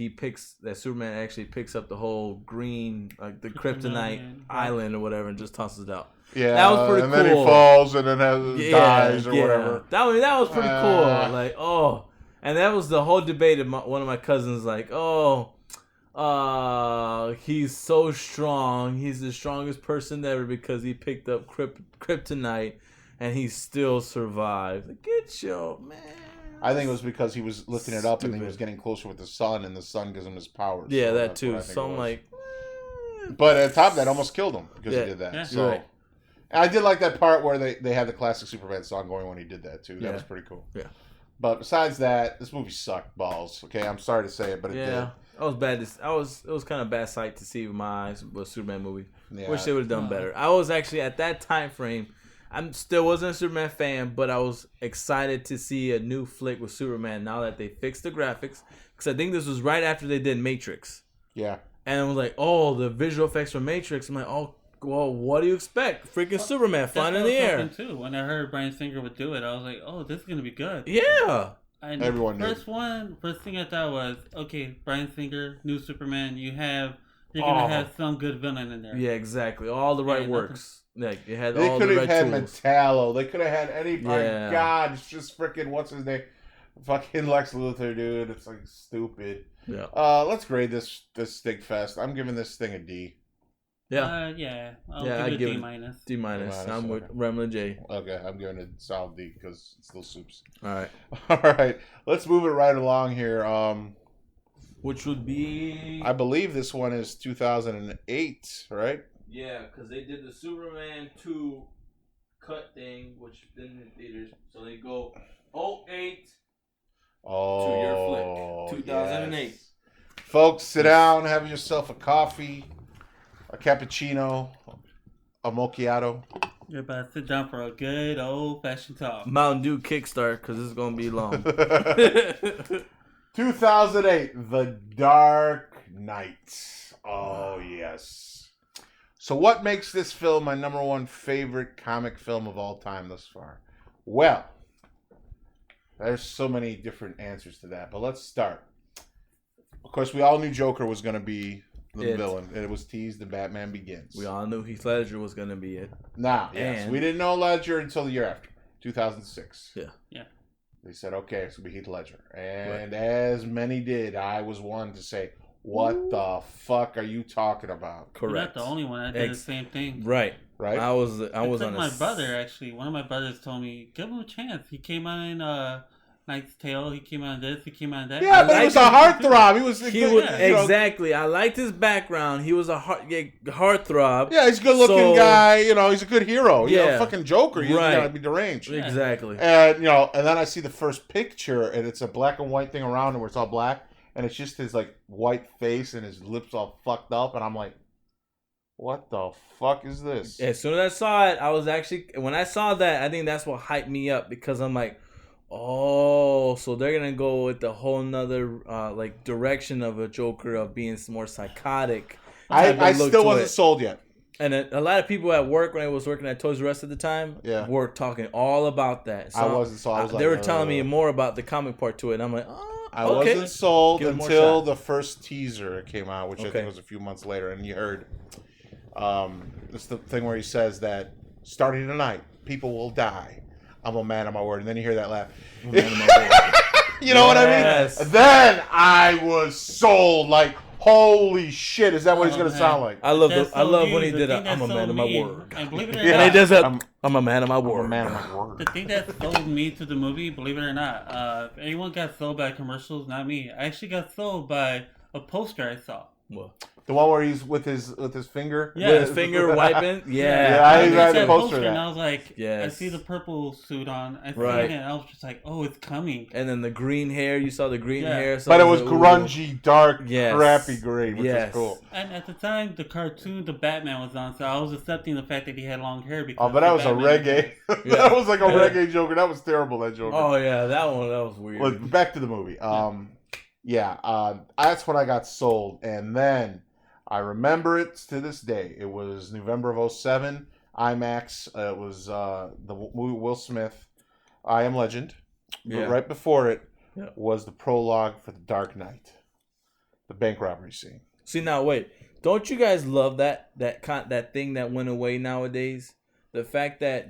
Superman actually picks up the whole green, like the Kryptonite island or whatever, and just tosses it out. yeah, That was pretty and then he cool. falls and then dies or whatever. That was pretty cool. Uh, Like, oh, and that was the whole debate of one of my cousins. Like, oh, he's so strong. He's the strongest person ever because he picked up kryptonite and he still survived. Like, get your man. I think it was because he was lifting it up and he Stupid. was getting closer with the sun, and the sun gives him his powers. Yeah, So that that's too. what I think So it I'm was. like, But at the top, that almost killed him because Yeah. he did that. Yeah. So Right. and I did like that part where they had the classic Superman song going when he did that too. That Yeah. was pretty cool. Yeah. But besides that, this movie sucked balls. Okay, I'm sorry to say it, but it yeah, I was bad. It was kind of bad sight to see with my eyes with a Superman movie. did. Yeah. Wish they would have done better. I was actually at that time frame. I'm still wasn't a Superman fan, but I was excited to see a new flick with Superman now that they fixed the graphics. Because I think this was right after they did Matrix, Yeah. and I was like, "Oh, the visual effects from Matrix." I'm like, "Oh, well, what do you expect? Freaking Superman flying in the air!" Too. When I heard Bryan Singer would do it, I was like, "Oh, this is gonna be good." Yeah, And Everyone knew. first thing I thought was, okay, Bryan Singer, new Superman. You're gonna have some good villain in there. yeah, exactly. All the right Yeah, nothing- works. Like it had They all the could have right had tools. Metallo. They could have had any. My Yeah. God, it's just freaking what's his name? Fucking Lex Luthor, dude. It's like stupid. Yeah, Let's grade this Stig Fest. I'm giving this thing a D. yeah. Yeah. I'll Yeah, I'd give give it it- D minus. D minus. minus, I'm with okay. Remlin J. Okay, I'm giving it a solid D because it's still soups. All right, All right, let's move it right along here. which would be I believe this one is 2008, right? yeah, because they did the Superman 2 cut thing, which been in theaters. So they go 08. Oh, To your flick, 2008. yes. Folks, sit down, have yourself a coffee, a cappuccino, a macchiato. You're about to sit down for a good old fashioned talk. Mountain Dew Kickstart because this is gonna be long. 2008, The Dark Knight. Oh, yes. So what makes this film my number one favorite comic film of all time thus far? Well, there's so many different answers to that, but let's start. Of course, we all knew Joker was going to be the villain. It was teased in Batman Begins. We all knew Heath Ledger was gonna be it. Now, yes, And- we didn't know Ledger until the year after, 2006. Yeah. Yeah. They said, okay, it's going to be Heath Ledger. And as many did, I was one to say, what the fuck are you talking about? You're Correct. not the only one. I did the same thing. Right. Right? I was It's on like a my brother, actually. One of my brothers told me, give him a chance. He came out in Knight's Tale. He came out in this. He came out in that. Yeah, but he was a heartthrob. He was, He was you know, exactly. I liked his background. He was a heartthrob. Yeah, he's a good-looking So- guy. You know, he's a good hero. You know, Yeah. fucking Joker. He's Right. got to be deranged. Exactly. And, you know, and then I see the first picture, and it's a black and white thing around it where it's all black, and it's just his, like, white face and his lips all fucked up, and I'm like, what the fuck is this? As soon as I saw it, I was actually when I saw that, I think that's what hyped me up because I'm like, oh, so they're gonna go with the whole nother like direction of a Joker of being more psychotic. type of I look still to wasn't it. sold yet. And a lot of people at work when I was working at Toys R Us at the time, Yeah. were talking all about that. I wasn't sold. I was they like, were telling me more about the comic part to it, and I'm like, oh, I okay. wasn't sold Give it more until shot. the first teaser came out, which I Okay. think was a few months later, and you heard it's the thing where he says that starting tonight, people will die. I'm a man of my word, and then you hear that laugh. You know what I Yes. mean? Then I was sold. Like, holy shit, is that what he's gonna man. sound like? I love That's I so love me. when he The did thing I'm a that man of my sold me, word. and believe it or And he not, does that. I'm- I'm a man of my I'm a word. man of my word. the thing that sold me to the movie, believe it or not, if anyone got sold by commercials, not me. I actually got sold by a poster I saw. Well, The one where he's with his finger. Yeah. with his finger wiping. Yeah, Yeah. I looked had at the that poster of and that. I was like, I Yes. see the purple suit on. I see Right. it, and I was just like, oh, it's coming. And then the green hair. You saw the green Yeah. hair. So But it I was like, ooh. grungy, dark, Yes. crappy green, which Yes. is cool. And at the time, the cartoon, the Batman was on, so I was accepting the fact that he had long hair because. Oh, but that the was a Batman- reggae. Yeah. That was like a Yeah. reggae Joker. That was terrible. That Joker. Oh yeah, that was weird. Well, back to the movie. That's when I got sold, and then I remember it to this day. It was November of 2007, IMAX. It was the movie Will Smith, I Am Legend. But Yeah. right before it Yeah. was the prologue for The Dark Knight, the bank robbery scene. See now, wait. Don't you guys love that thing that went away nowadays? The fact that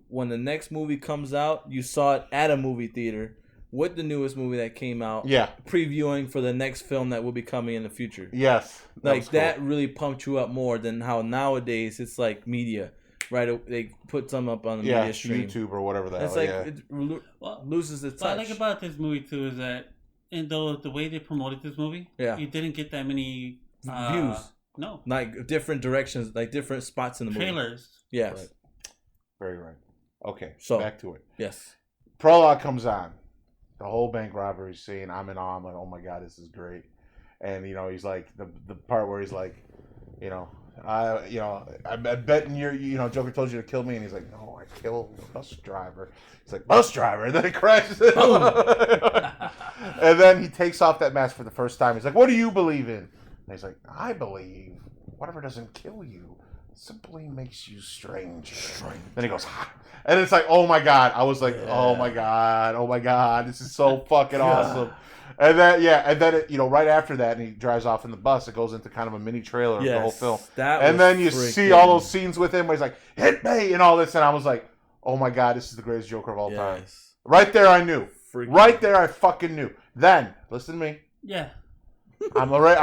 when the next movie comes out, you saw it at a movie theater with the newest movie that came out, Yeah. previewing for the next film that will be coming in the future. Yes. Like was cool. that really pumped you up more than how nowadays it's like media, right? They put some up on the Yeah, media stream. YouTube or whatever the hell. It's like yeah. it Well, loses its what I touch. like about this movie too is that, and though the way they promoted this movie, Yeah. you didn't get that many Views. No Like different directions, like different spots in the movie. trailers. Yes. Right. Very right. Okay, So- back to it. Yes. Prologue comes on. The whole bank robbery scene. I'm in awe. I'm like, oh my god, this is great. And you know, he's like the part where he's like, I bet Joker told you to kill me, and he's like, no, I killed the bus driver. He's like, bus driver, and then he crashes it. And then he takes off that mask for the first time. He's like, what do you believe in? And he's like, I believe whatever doesn't kill you simply makes you stranger. Then he goes, ha. And it's like, oh my god. I was like, oh my god, this is so fucking awesome. And then it, right after that, and he drives off in the bus. It goes into kind of a mini trailer of the whole film. And then you see all those scenes with him where he's like, hit me, and all this, and I was like, oh my god, this is the greatest Joker of all time. Right there, I knew. Right there, I fucking knew. Then, listen to me. Yeah. I'm already.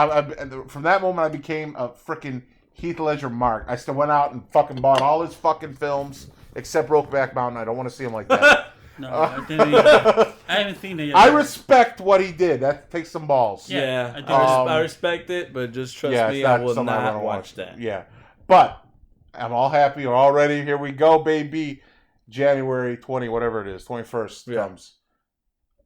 From that moment, I became a freaking Heath Ledger mark. I still went out and fucking bought all his fucking films except Brokeback Mountain. I don't want to see him like that. No, I didn't. I haven't seen it yet. I respect what he did. That takes some balls. Yeah, Yeah, I do. I respect it, but just trust me, it's I will something not wanna watch that. Yeah, but I'm all happy. We're all ready. Here we go, baby. January 20, whatever it is, 21st comes.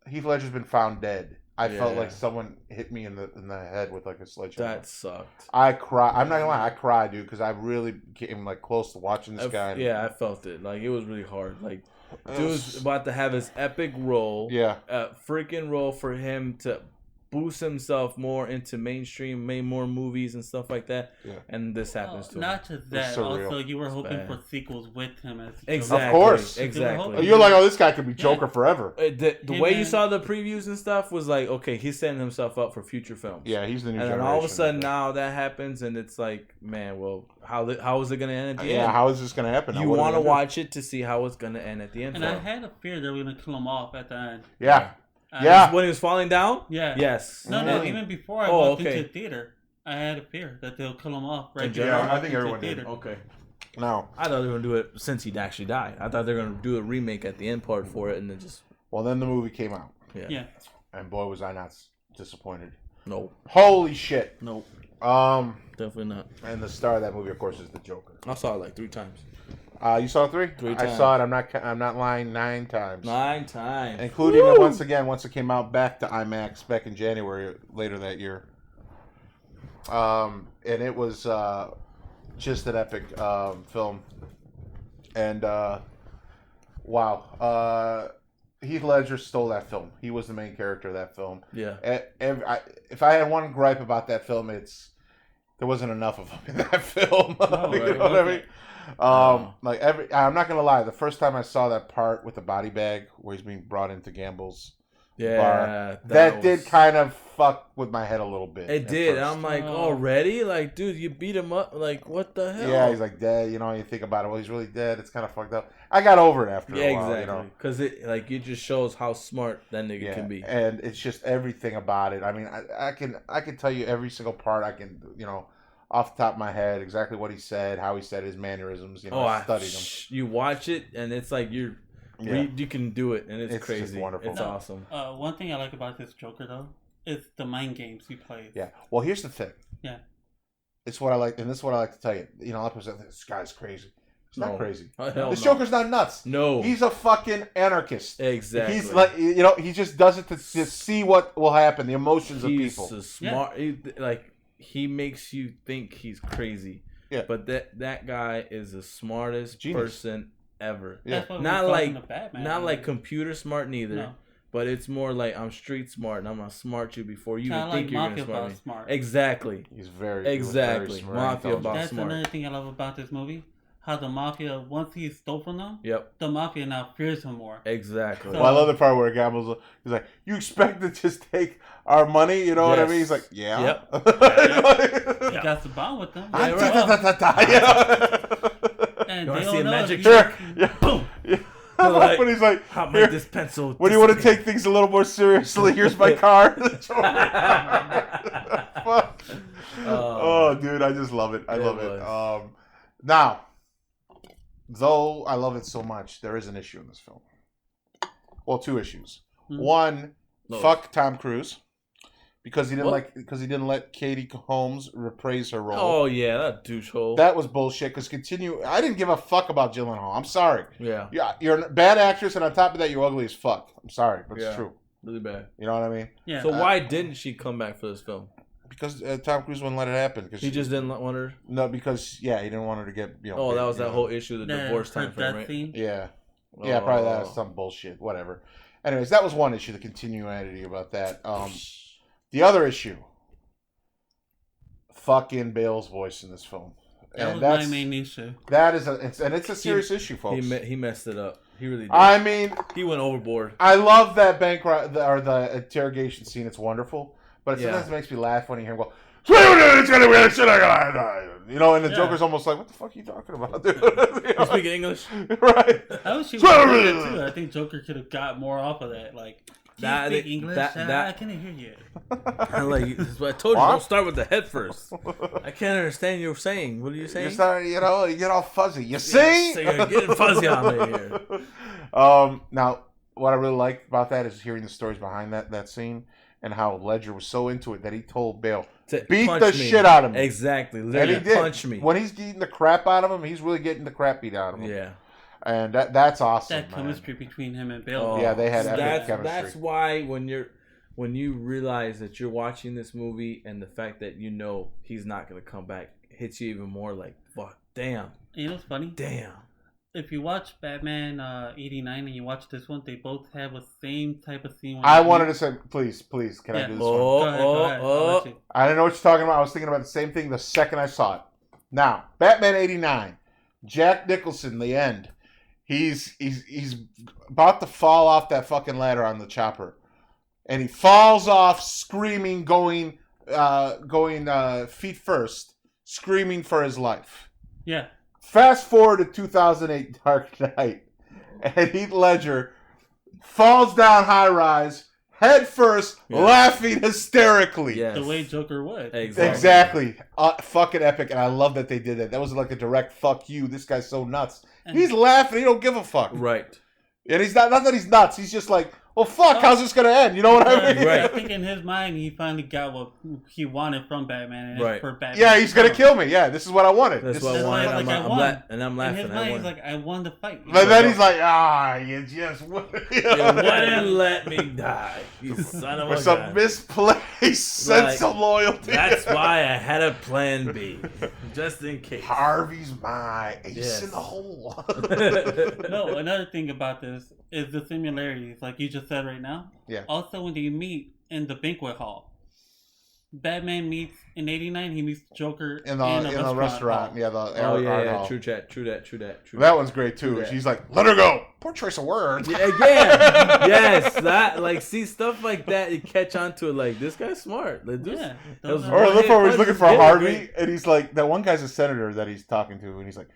Heath Ledger's been found dead. I felt like someone hit me in the head with like a sledgehammer. That sucked. I cried. I'm not gonna lie. I cried, dude, because I really came like close to watching this guy. Yeah, I felt it. Like it was really hard. Like dude was about to have his epic role. Yeah. A freaking role for him to boost himself more into mainstream, made more movies and stuff like that. Yeah. And this happens to him. Not just that. surreal. Also, you were hoping bad. for sequels with him as Joker. Exactly. Of course. Exactly. You're like, oh, this guy could be Joker forever. The Hey, way you man. saw the previews and stuff was like, okay, he's setting himself up for future films. Yeah, he's the new And then generation. all of a sudden now that happens, and it's like, man, well, how is it gonna end at the Yeah, end? how is this going to happen? You Now, what are want to they gonna do? watch it to see how it's gonna end at the end. And for I him. had a fear they were going to kill him off at the end. Yeah. I- Yeah. When he was falling down. Yeah. Yes. No, no, Mm. even before I Oh, walked okay. into the theater, I had a fear that they'll kill him off right In before general? I I walked think into everyone the did. theater. Okay. No. I thought they were gonna do it since he'd actually died. I thought they were gonna do a remake at the end part for it, and then just Well, then the movie came out. Yeah. And boy, was I not disappointed. no, Holy shit. no, Um, definitely not. and the star of that movie, of course, is the Joker. I saw it like 3 times. You saw it 3? 3 I times. saw it. I'm not lying. 9 times. 9 times. Including Woo! once it came out back to IMAX back in January later that year. And it was just an epic film. And wow, Heath Ledger stole that film. He was the main character of that film. Yeah. If I had one gripe about that film, it's there wasn't enough of him in that film. Oh, You right. know what I mean? Oh. I'm not gonna lie. The first time I saw that part with the body bag where he's being brought into Gamble's Yeah. bar, that did was- kind of fuck with my head a little bit. It at did. first. I'm like, Oh. already? Like, dude, you beat him up. Like, what the hell? Yeah, he's like dead. You know, you think about it. Well, he's really dead. It's kind of fucked up. I got over it after yeah, a while. exactly. You know? Because it just shows how smart that nigga Yeah, can be. and it's just everything about it. I mean, I can tell you every single part. I can, off the top of my head, exactly what he said, how he said his mannerisms. I studied him. You watch it, and it's like Yeah. you can do it, and it's It's just crazy. wonderful. It's No. awesome. One thing I like about this Joker, though, is the mind games he plays. Yeah. Well, here's the thing. Yeah. It's what I like, and this is what I like to tell you. A lot of people say this guy's crazy. He's No. not crazy. Hell This no. Joker's not nuts. No. He's a fucking anarchist. Exactly. He's like, he just does it to see what will happen, the emotions of He's people. a smart. He makes you think he's crazy. Yeah. But that guy is the smartest Genius. person ever. Yeah. That's what Not we're like talking to Batman. not like computer smart neither. No. But it's more like I'm street smart, and I'm gonna smart you before you Kinda even think like you're gonna Mafia smart me. boss smart. Exactly. He's very Exactly. He was very smart, Mafia intelligent. boss. That's smart. another thing I love about this movie. How the Mafia, once he stole from them, Yep. the Mafia now fears him more. Exactly. So- Well, I love the part where Gamble's he's like, "You expect to just take our money?" You know what I Yes. mean? He's like, "Yeah." Yep. He got to bond with them. Ah, They ta- were ta- up, ta- ta- yeah. and You wanna they see don't a know magic if Sure. he- Yeah. Boom. Yeah. Like, when he's like, How "Here, make this pencil? when you want to disappear?" take things a little more seriously, here's my card." Fuck. Oh, dude, I just love it. I It love it. was. Now, though I love it so much, there is an issue in this film. Well, 2 issues. Hmm. One, No. fuck Tom Cruise because he didn't What? let Katie Holmes reprise her role. Oh yeah, that douchehole. That was bullshit. Because I didn't give a fuck about Gyllenhaal. I'm sorry. yeah, Yeah, you're a bad actress, and on top of that, you're ugly as fuck. I'm sorry, but Yeah. it's true. really bad. You know what I mean? Yeah. So why didn't she come back for this film? Because Tom Cruise wouldn't let it happen. Because He just didn't want her. no, because he didn't want her to get Oh, that was that you know. whole issue, the divorce her time frame, death right? scene. Yeah, yeah, probably that was Oh. some bullshit. Whatever. Anyways, that was one issue. The continuity about that. The other issue. Fucking Bale's voice in this film. That And was my main issue. That is it's a serious issue, folks. He messed it up. He really did. I mean, He went overboard. I love that the interrogation scene. It's wonderful, but it Yeah. sometimes makes me laugh when you hear him go, "It's gonna be shit like that." And the Yeah. Joker's almost like, "What the fuck are you talking about, dude?" You You know? speak English? Right? I wish he was good too. I think Joker could have got more off of that. Like, do you That- speak English? that- I can't hear you. I'm like, that's what I told you. What? Don't start with the head first. I can't understand you saying. What are you You saying? start, you get all fuzzy. You see? So you're getting fuzzy on me here. Now, what I really like about that is hearing the stories behind that scene and how Ledger was so into it that he told Bale, To beat punch the me. shit out of me. Exactly. And Literally he did. punch me. When he's getting the crap out of him, he's really getting the crap beat out of him. Yeah. And that's awesome, That man. chemistry between him and Bill. Oh, Yeah, they had epic that's, chemistry. That's why when you realize that you're watching this movie and the fact that he's not gonna come back hits you even more like fuck, damn, You know what's funny? damn. if you watch Batman 89 and you watch this one, they both have the same type of scene. I wanted to say, please, can I Yeah. do this one? Go ahead. I'll let you. I didn't know what you're talking about. I was thinking about the same thing the second I saw it. Now, Batman 89, Jack Nicholson, the end. He's about to fall off that fucking ladder on the chopper, and he falls off screaming, going feet first, screaming for his life. Yeah. Fast forward to 2008 Dark Knight, and Heath Ledger falls down high rise, head first, laughing hysterically. Yes. The way Joker would. Exactly. Fucking epic, and I love that they did that. That was like a direct fuck you. This guy's so nuts. And- He's laughing. He don't give a fuck. Right. And he's not that he's nuts. He's just like, well, fuck. How's this gonna end? You know what I mean? Right. I think in his mind, he finally got what he wanted from Batman. And Right. it's for Batman. Yeah, he's gonna kill me. Yeah, this is what I wanted. That's This what is I wanted. like, I I'm won. and I'm In laughing. his I mind, won. he's like, I won the fight. But then he's like, you just You wouldn't let me die, you son of with a some gun. misplaced sense of loyalty. That's why I had a plan B, just in case. Harvey's my ace Yes. in the hole. No, another thing about this is the similarities, like you just said right now. Yeah. Also, when they meet in the banquet hall, Batman meets in '89. He meets Joker in the restaurant. hall. Yeah, the Oh art yeah, hall. true that. That one's great too. True that. She's like, let her go. Poor choice of words. Yeah, again, yes, that like see stuff like that. You catch on to it. Like this guy's smart. Like, this, Yeah, that those was are- Or one look hit for he's punch. looking for Yeah, Harvey, great. and he's like, that one guy's a senator that he's talking to, and he's like,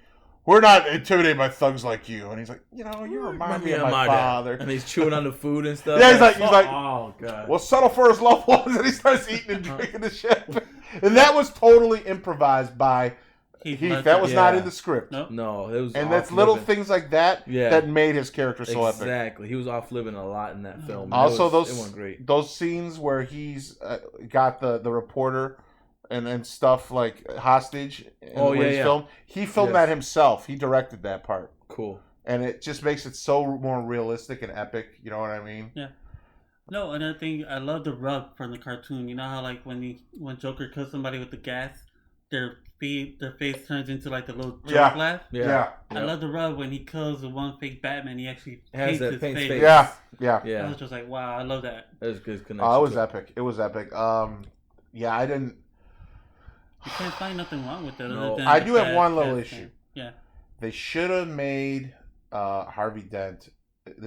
we're not intimidated by thugs like you. And he's like, you remind me of my dad. father. And he's chewing on the food and stuff. Yeah, he's like, oh god. well, settle for his loved ones, and he starts eating and drinking the shit. And that was totally improvised by Heath. That was not in the script. Nope. No, it was. And off that's little living. things like that Yeah. that made his character so epic. Exactly, he was off living a lot in that film. Also, it went great. those scenes where he's got the reporter and stuff like hostage in Oh, the way yeah, he's yeah. filmed. He filmed Yes. that himself. He directed that part. Cool. And it just makes it so more realistic and epic. You know what I mean? No, another thing, I love the rub from the cartoon. You know how like when Joker kills somebody with the gas, their face turns into like a little joke Yeah. laugh. Yeah. I love the rub when he kills the one fake Batman. He actually paints his face. Yeah. I Yeah. was just like, wow, I love that. That was good connection. Oh, it was to epic. It was epic. Yeah, I didn't. You can't find nothing wrong with that. No. Other than I the do have fast- one little fast issue. thing. Yeah. They should have made Harvey Dent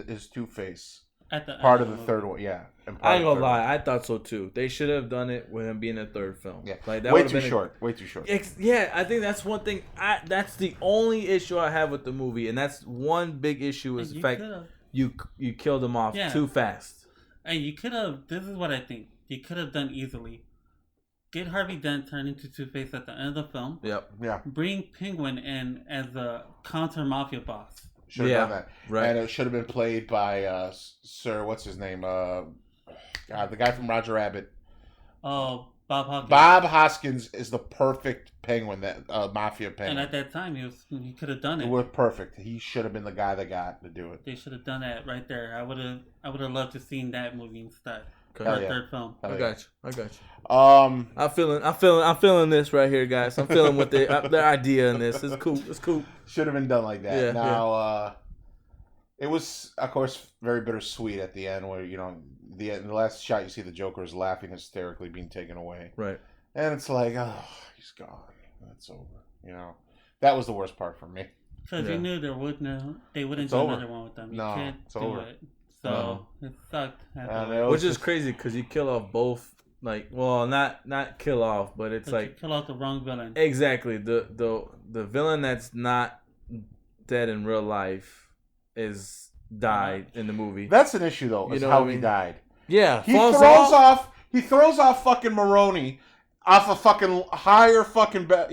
his Two-Face At the part end of the movie. third one. Yeah. and part I of ain't the gonna third lie, one. I thought so too. They should have done it with him being a third film. Yeah. like that Way would've too been short. Way too short. Yeah, I think that's one thing. That's the only issue I have with the movie, and that's one big issue is the You fact could've- you killed him off Yeah. too fast. And you could have. This is what I think. You could have done easily. Get Harvey Dent turned into Two-Face at the end of the film. Yep. Yeah. Bring Penguin in as the counter mafia boss. Should have Yeah, done that. right. And it should have been played by Sir, what's his name? God, the guy from Roger Rabbit. Oh, Bob Hawkins. Bob Hoskins is the perfect penguin, that mafia And penguin. at that time, he could have done It it. was perfect. He should have been the guy that got to do it. They should have done that right there. I would have loved to seen that movie instead. Okay. For Hell a yeah. third film. Hell I yeah. got you. I'm feeling this right here, guys. I'm feeling what their idea in this. It's cool. Should have been done like that. Yeah, Now, it was, of course, very bittersweet at the end, where the last shot you see the Joker is laughing hysterically, being taken away, Right. and it's like, oh, he's gone. That's over. That was the worst part for me. Because Yeah. you knew they wouldn't It's do over. another one with them. You No, can't it's do over. it. So No. it sucked. And it was Which is just- crazy because you kill off both. Like, well, not kill off, but it's But you like kill out the wrong villain. exactly the villain that's not dead in real life is died in the movie. That's an issue, though. You Is know how what I he mean? died. Yeah, He falls throws off. He throws off fucking Maroney off a fucking higher fucking Yes,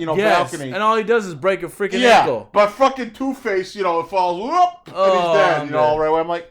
balcony. and all he does is break a freaking Yeah, ankle. but fucking Two-Face, it falls whoop, and Oh, he's dead. I'm All right away. I'm like,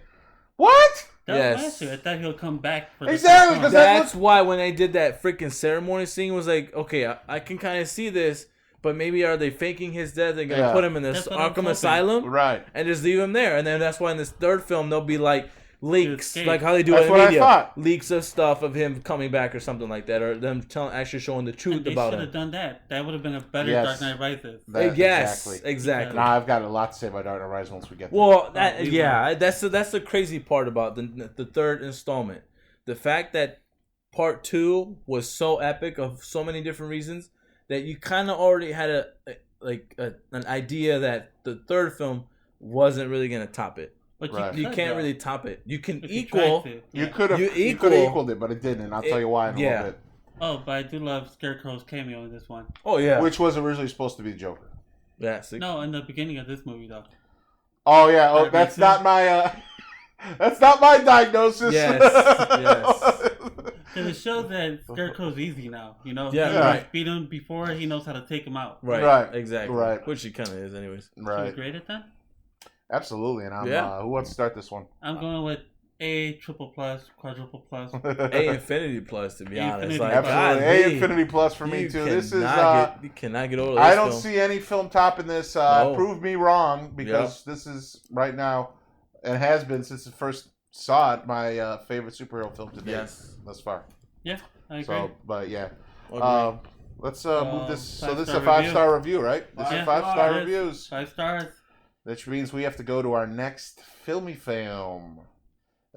what? That was Yes. my issue. I thought he'll come back for the Exactly, third 'cause film. that- That's why when they did that freaking ceremony scene was like, okay, I can kind of see this, but maybe are they faking his death and gonna Yeah. put him in this That's what I'm Arkham hoping. Asylum Right. and just leave him there? And then that's why in this third film they'll be like, leaks, escape. like how they do That's it in what I media. thought. Leaks of stuff of him coming back or something like that, or them actually showing the truth And they about should him. have done that. That would have been a better Yes. Dark Knight Rises. Yes, Exactly. exactly. Now I've got a lot to say about Dark Knight Rises once we get there. Well, we that's the crazy part about the third installment. The fact that part 2 was so epic of so many different reasons that you kind of already had an idea that the third film wasn't really gonna top it. But Right. You could, can't though, really top it. You can if you equal. tried to. You Yeah. could have You you could have equal- equaled it, but it didn't. I'll tell you why in a yeah. little bit. Oh, but I do love Scarecrow's cameo in this one. Oh yeah. Which was originally supposed to be the Joker. Yeah. See? No, in the beginning of this movie, though. Oh yeah. Oh, Dark that's Knight not my. That's not my diagnosis. Yes, yes. Because it shows that Scarecrow's easy now. You know, Yeah, he right. beat him before. He knows how to take him out. Right. Right. Exactly. Right. Which he kind of is, anyways. Should Right. we grade it then? Absolutely. And I'm. Yeah. Who wants to start this one? I'm going with A triple plus, quadruple plus. A Infinity Plus, to be A honest. Infinity Like, Plus. Absolutely. A golly. Infinity Plus for me You too. This is. you cannot get over this I don't film. see any film topping this. No. Prove me wrong, because this is right now, and has been since I first saw it, my favorite superhero film to date Yes. thus far. Yeah, I agree. So, but yeah, Agreed. let's move this. So this is a 5-star 5-star review, right? This Yeah. is 5-star Yes. reviews, 5 stars. which means we have to go to our next filmy film.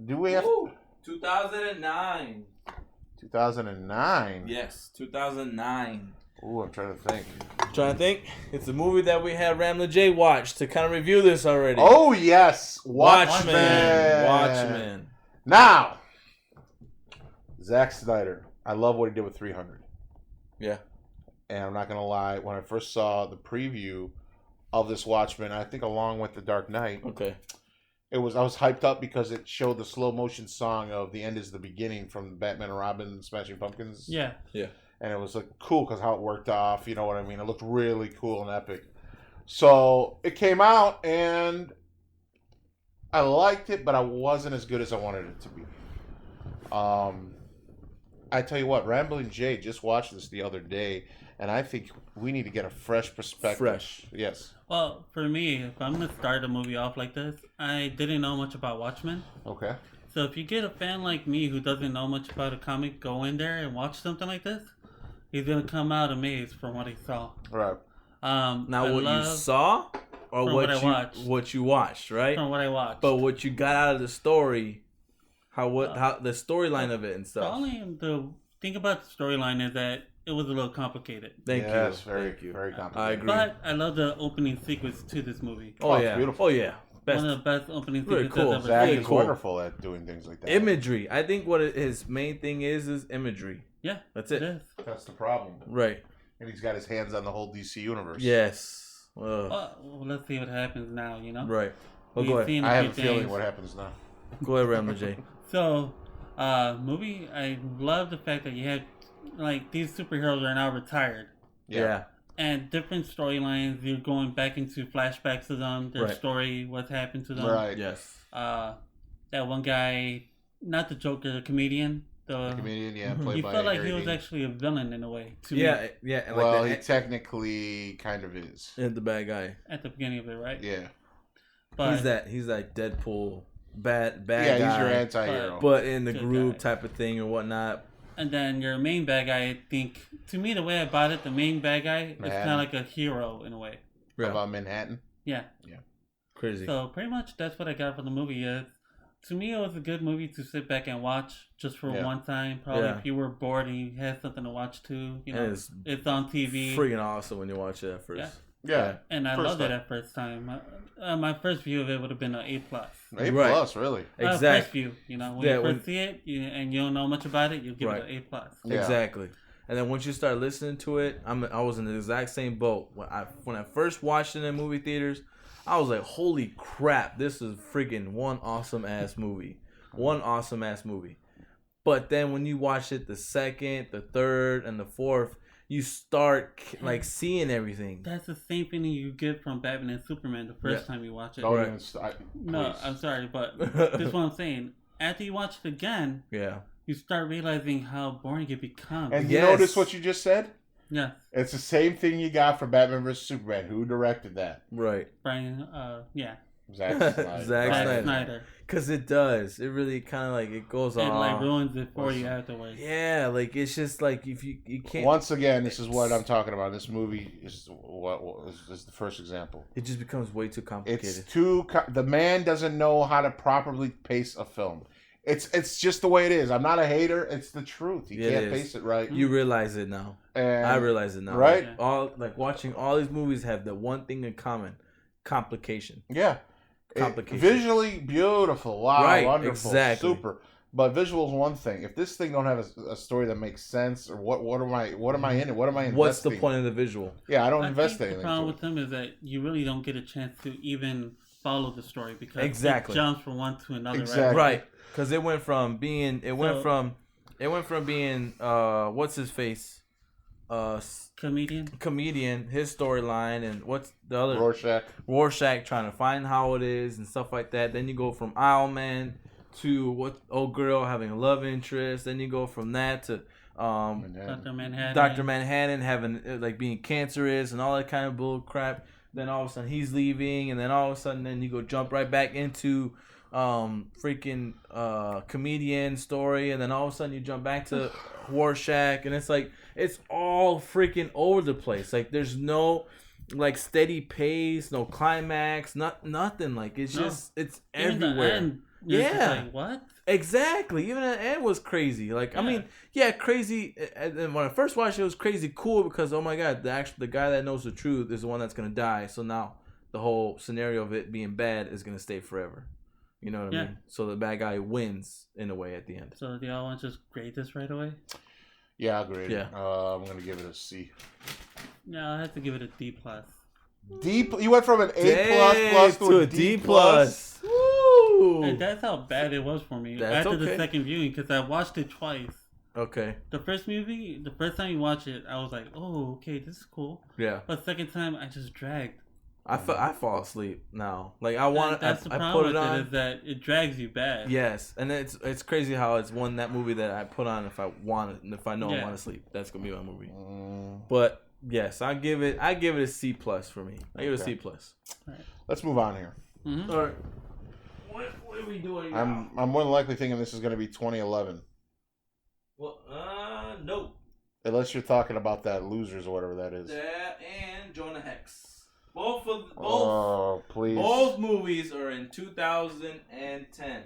Do we have Woo! 2009. 2009? Yes, 2009. Ooh, I'm trying to think. Trying to think. It's a movie that we had Ramla J watch to kind of review this already. Oh yes, Watchmen. Watchmen. Watchmen. Now, Zack Snyder. I love what he did with 300. Yeah. And I'm not gonna lie, when I first saw the preview of this Watchmen, I think along with The Dark Knight, Okay. I was hyped up because it showed the slow motion song of "The End Is the Beginning" from Batman and Robin and Smashing Pumpkins. Yeah. And it was like cool because how it worked off, you know what I mean? It looked really cool and epic. So it came out and I liked it, but I wasn't as good as I wanted it to be. I tell you what, Rambling Jay just watched this the other day, and I think we need to get a fresh perspective. Fresh. Yes. Well, for me, if I'm going to start a movie off like this, I didn't know much about Watchmen. Okay. So if you get a fan like me who doesn't know much about a comic, go in there and watch something like this, he's going to come out amazed from what he saw. Right. Now, I what you love- saw or From what what I watched. what you watched, right? From what I watched. But what you got out of the story, how the storyline of it and The stuff. only the thing about the storyline is that it was a little complicated. Thank you. Yes, very, Thank you. very complicated. I agree. But I love the opening sequence to this movie. Oh, it's yeah. beautiful. Oh yeah. Best One of the best opening Very sequences cool. I've ever Zach Really seen. is cool. wonderful at doing things like that. imagery. I think what his main thing is imagery. Yeah, That's it it. is. That's the problem. Right. And he's got his hands on the whole DC universe. Yes. Well, let's see what happens now, you know? Right. Well, We've go ahead. seen I have a few feeling things. what happens now. Go ahead, Ramla J. So, movie, I love the fact that you have, like, these superheroes are now retired. Yeah. And different storylines, you're going back into flashbacks of them, their Right. story, what's happened to them. Right. Yes. That one guy, not the Joker, the comedian. The comedian, yeah, Mhm. played He by felt like Harry he was Dean. actually a villain in a way to Yeah. me Yeah. And Well, he like technically kind of is. the bad guy. at the beginning of it, right? Yeah. But He's like Deadpool, bad Yeah, guy. he's your anti-hero. but in the Good group guy. type of thing or whatnot. and then your main bad guy, I think, to me, the way I bought it, the main bad guy is kind Manhattan. of like a hero in a way. About Manhattan. Yeah. Crazy. So pretty much that's what I got from the movie. To me, it was a good movie to sit back and watch just for Yeah. one time. Probably Yeah. if you were bored and you had something to watch too. You know, And it's it's on TV. freaking awesome when you watch it at first. Yeah. Yeah. And I First loved it time. at first time. My first view of it would have been an A+. A Right. plus, really. First Exactly. view, you know, when Yeah, you when- first see it and you don't know much about it, you give Right. it an A+. Yeah. Exactly. And then once you start listening to it, I was in the exact same boat. When I first watched it in movie theaters, I was like, holy crap, this is freaking one awesome ass movie. One awesome ass movie. But then when you watch it the second, the third, and the fourth, you start like seeing everything. That's the same feeling you get from Batman and Superman the first time you watch it. Don't Right. even st- No, please. I'm sorry, but this is what I'm saying. After you watch it again, Yeah. you start realizing how boring it becomes. And you Yes. notice what you just said? Yeah, It's the same thing you got from Batman vs Superman. Who directed that? Right. Brian. Yeah. Zack Snyder. Zack Zack Snyder. Snyder. Because it does. It really kind of like it goes It on. like ruins it for you afterwards. Yeah, like it's just like if you can't. Once again, this is what I'm talking about. This movie is is the first example. It just becomes way too complicated. It's the man doesn't know how to properly pace a film. It's just the way it is. I'm not a hater. It's the truth. You It can't is. pace it right. You realize it now. And, I realize it now. right? Like, all like watching all these movies have the one thing in common: complication. Yeah. Complication. Visually beautiful. Wow, Right, wonderful. exactly. Super. But visual's one thing. If this thing don't have a story that makes sense, or what am I in it? What am I investing? What's the point of the visual? Yeah, I don't I invest think anything. the problem to with them is that you really don't get a chance to even follow the story because Exactly. it jumps from one to another. Exactly. Right, because it went from being So- what's his face, Comedian. his storyline, and what's the other Rorschach. Rorschach trying to find how it is and stuff like that. Then you go from Owlman to what old girl having a love interest. Then you go from that to Dr. Manhattan. Dr. Manhattan having like being cancerous and all that kind of bull crap. Then all of a sudden he's leaving, and then all of a sudden then you go jump right back into freaking comedian story, and then all of a sudden you jump back to Rorschach, and it's like it's all freaking over the place. Like there's no like steady pace, no climax, nothing. Like it's No. just it's Even the everywhere. end, you're just Yeah. like, what? Exactly. Even the end was crazy. Like I Yeah. mean, yeah, crazy. And when I first watched it, it was crazy cool because oh my god, the guy that knows the truth is the one that's gonna die. So now the whole scenario of it being bad is gonna stay forever. You know what I Yeah. mean? So the bad guy wins in a way at the end. So do y'all want to just grade this right away? Yeah, I agree. Yeah. I'm gonna give it a C. No, I have to give it a D plus. D. You went from an A plus to a D plus. Woo! And that's how bad it was for me That's after the okay. second viewing because I watched it twice. Okay. The first time you watch it, I was like, oh, okay, this is cool. Yeah. But second time, I just dragged. I fall asleep now. Like I want. That's the I problem put it with on. it is that it drags you bad. Yes, and it's crazy how it's that movie that I put on if I want it, and if I know I Yeah. want to sleep, that's gonna be my movie. Mm, But yes, I give it a C plus for me. I give it a Okay. C plus. let's move on here. Mm-hmm. All right, what are we doing now? I'm more than likely thinking this is gonna be 2011, Well, no, unless you're talking about that Losers or whatever that is. that and Jonah Hex. Both Oh, please. both movies are in 2010.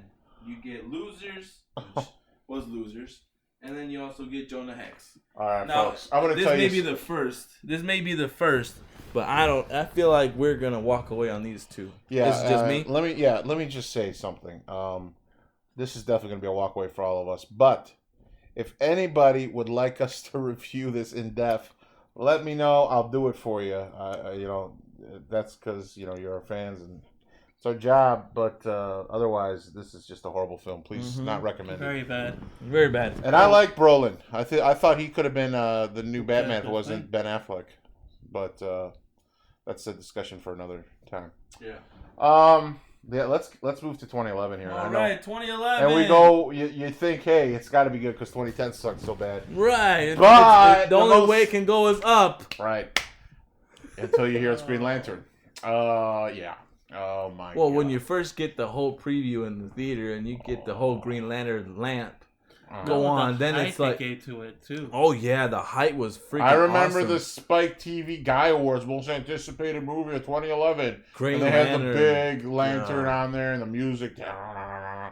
You get Losers, which was Losers, and then you also get Jonah Hex. All right, Now, folks. I'm gonna this tell may you. be the first. This may be the first, but I feel like we're gonna walk away on these two. Yeah, This is just me. Let me just say something. This is definitely gonna be a walkaway for all of us. But if anybody would like us to review this in depth, let me know. I'll do it for you. That's because you're our fans and it's our job. But otherwise, this is just a horrible film. Please, Mhm. not recommended. Very bad. Very bad. And I like Brolin. I thought he could have been the new Batman if it good wasn't Ben Affleck. But that's a discussion for another time. Yeah. Yeah, let's move to 2011 here. I All know. right, 2011. And we go. You think, hey, it's got to be good because 2010 sucked so bad, right. But the the only most- way it can go is up. right? Until you hear it's Green Lantern. Yeah. Oh my. Well, God. when you first get the whole preview in the theater and you get the whole Green Lantern lamp, go With on. the Then hype it's they like, gave to it too. oh yeah, the hype was freaking. I remember awesome. the Spike TV Guy Awards, most anticipated movie of 2011, Green and they had the Lantern. big lantern Yeah. on there and the music.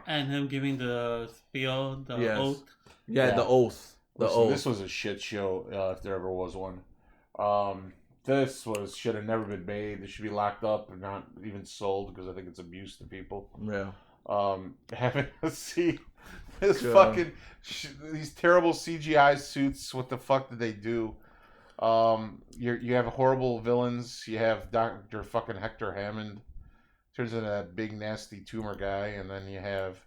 And him giving the spiel, the Yes. oath. Yeah, Yeah. the oath. The Listen, oath. this was a shit show, if there ever was one. This should have never been made. This should be locked up and not even sold because I think it's abuse to people. Yeah. Having to see this Yeah. fucking these terrible CGI suits. What the fuck did they do? You have horrible villains. You have Dr. fucking Hector Hammond turns into that big nasty tumor guy, and then you have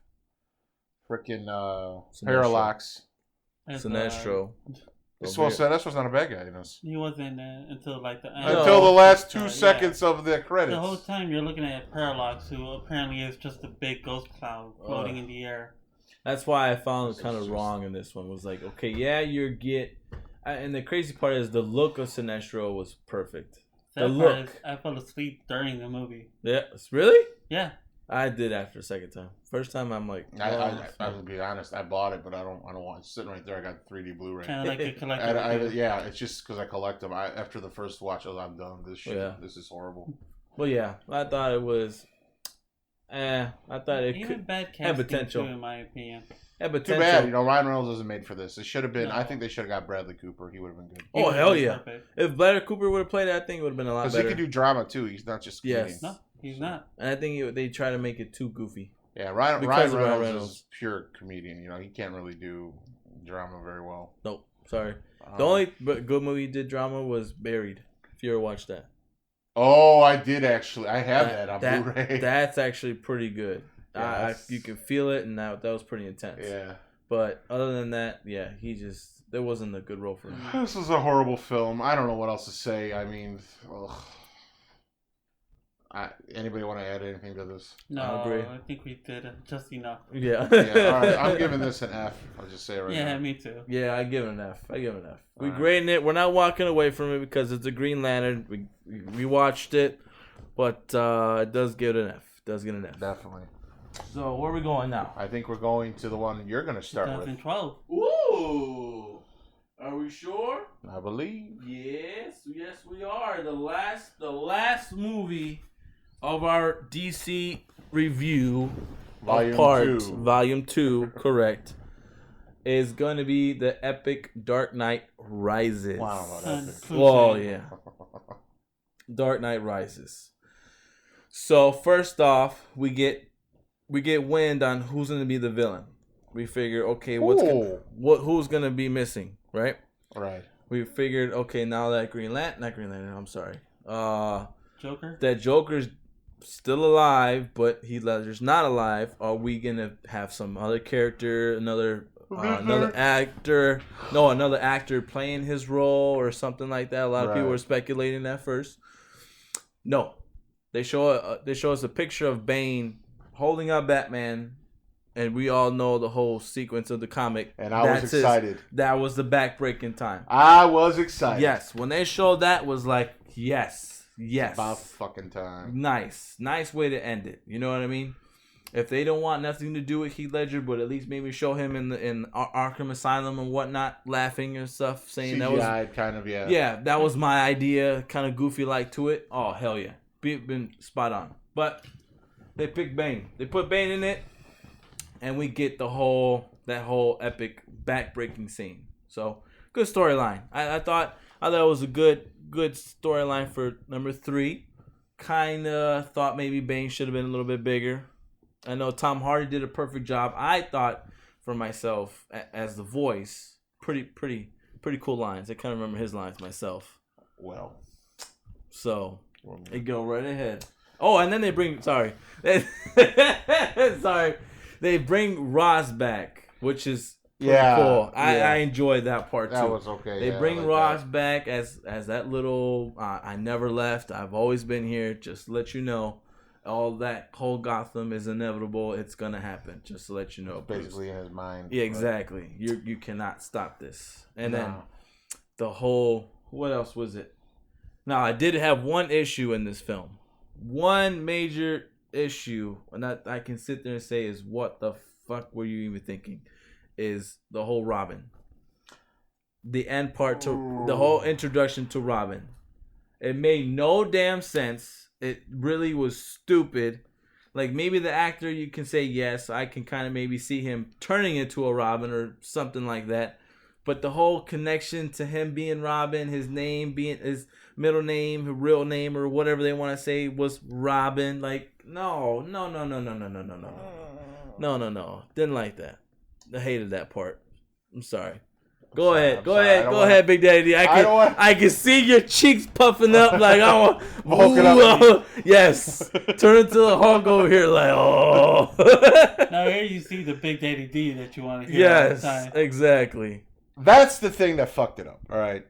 freaking Sinestro. Parallax. As, Sinestro. Sinestro's not a bad guy in this. He wasn't until like the end. No. Until the last 2 Yeah. seconds of the credits. The whole time you're looking at Parallax, who apparently is just a big ghost cloud floating in the air. That's why I found This it kind is of just- wrong in this one. Was like, okay, yeah, and the crazy part is the look of Sinestro was perfect. That The part look. is, I fell asleep during the movie. Yeah, really? Yeah. I did after the second time. First time, I'm like, I will be honest. I bought it, but I don't want it sitting right there. I got 3D Blu-ray. Kind of like a collector. Yeah, it's just because I collect them. After the first watch, I'm done. This shit. Yeah. This is horrible. well, yeah, I thought it was. I thought it Even could bad have casting, potential. too, in my opinion. have Too potential. bad. Ryan Reynolds wasn't made for this. It should have been. No. I think they should have got Bradley Cooper. He would have been good. Oh, He hell was yeah. perfect. If Bradley Cooper would have played it, I think it would have been a lot Because better. he could do drama too. He's not just comedian. Yes. No, he's not. And I think they try to make it too goofy. Yeah, Ryan Because of Ryan Reynolds Reynolds. is pure comedian. He can't really do drama very well. Nope, sorry. The only good movie he did drama was Buried. If you ever watched that. Oh, I did actually. I have that on Blu-ray. That's actually pretty good. Yes. You can feel it, and that was pretty intense. Yeah. But other than that, yeah, there wasn't a good role for him. This is a horrible film. I don't know what else to say. I mean, ugh. Anybody want to add anything to this? No, I agree. I think we did just enough. Yeah. Yeah, all right. I'm giving this an F. I'll just say it right Yeah, now. me too. Yeah, I give it an F. We Alright. grading it. We're not walking away from it because it's a Green Lantern. We watched it, but it does get an F. Definitely. So where are we going now? I think we're going to the one you're going to start with. 2012. Ooh, are we sure? I believe. Yes, we are. The last movie of our DC review Volume 2, correct, is going to be the epic Dark Knight Rises. Wow, that's Oh, yeah. Dark Knight Rises. So, first off, we get wind on who's going to be the villain. We figure, okay, who's going to be missing, right? Right. We figured, okay, now that I'm sorry. Joker? That Joker's still alive, but Heath Ledger's not alive. Are we gonna have some other character, another actor playing his role or something like that? A lot of people were speculating that first. No, they show us a picture of Bane holding up Batman, and we all know the whole sequence of the comic. And I was excited. That was the backbreaking time. I was excited. Yes, when they showed that, was like, yes. About fucking time. Nice way to end it. You know what I mean? If they don't want nothing to do with Heath Ledger, but at least maybe show him in Arkham Asylum and whatnot, laughing and stuff, saying that was kind of that was my idea, kind of goofy like to it. Oh hell yeah, been spot on. But they picked Bane. They put Bane in it, and we get that whole epic back-breaking scene. So good storyline. I thought it was a good storyline for number 3. Kind of thought maybe Bane should have been a little bit bigger. I know Tom Hardy did a perfect job. I thought for myself as the voice, pretty cool lines. I kind of remember his lines myself. Well, so they go right ahead. Oh, and then they bring they bring Ross back, which is pretty cool. I enjoyed that part too. That was okay. They bring Ross back as that little I never left. I've always been here. Just to let you know, all that whole Gotham is inevitable. It's gonna happen. Just to let you know. Basically in his mind. Yeah, exactly. You cannot stop this. And then the whole, what else was it? Now, I did have one issue in this film. One major issue, and that I can sit there and say is, what the fuck were you even thinking? Is the whole Robin. The end part to the whole introduction to Robin. It made no damn sense. It really was stupid. Like, maybe the actor, you can say yes, I can kind of maybe see him turning into a Robin or something like that. But the whole connection to him being Robin, his name being his middle name, his real name, or whatever they want to say was Robin. Like, no. Didn't like that. I hated that part. I'm sorry. Go ahead, Big Daddy. I can see your cheeks puffing up like I want. Yes, turn into the Hulk over here, like Now here you see the Big Daddy D that you want to hear. Yes, all the time. exactly. That's the thing that fucked it up. All right,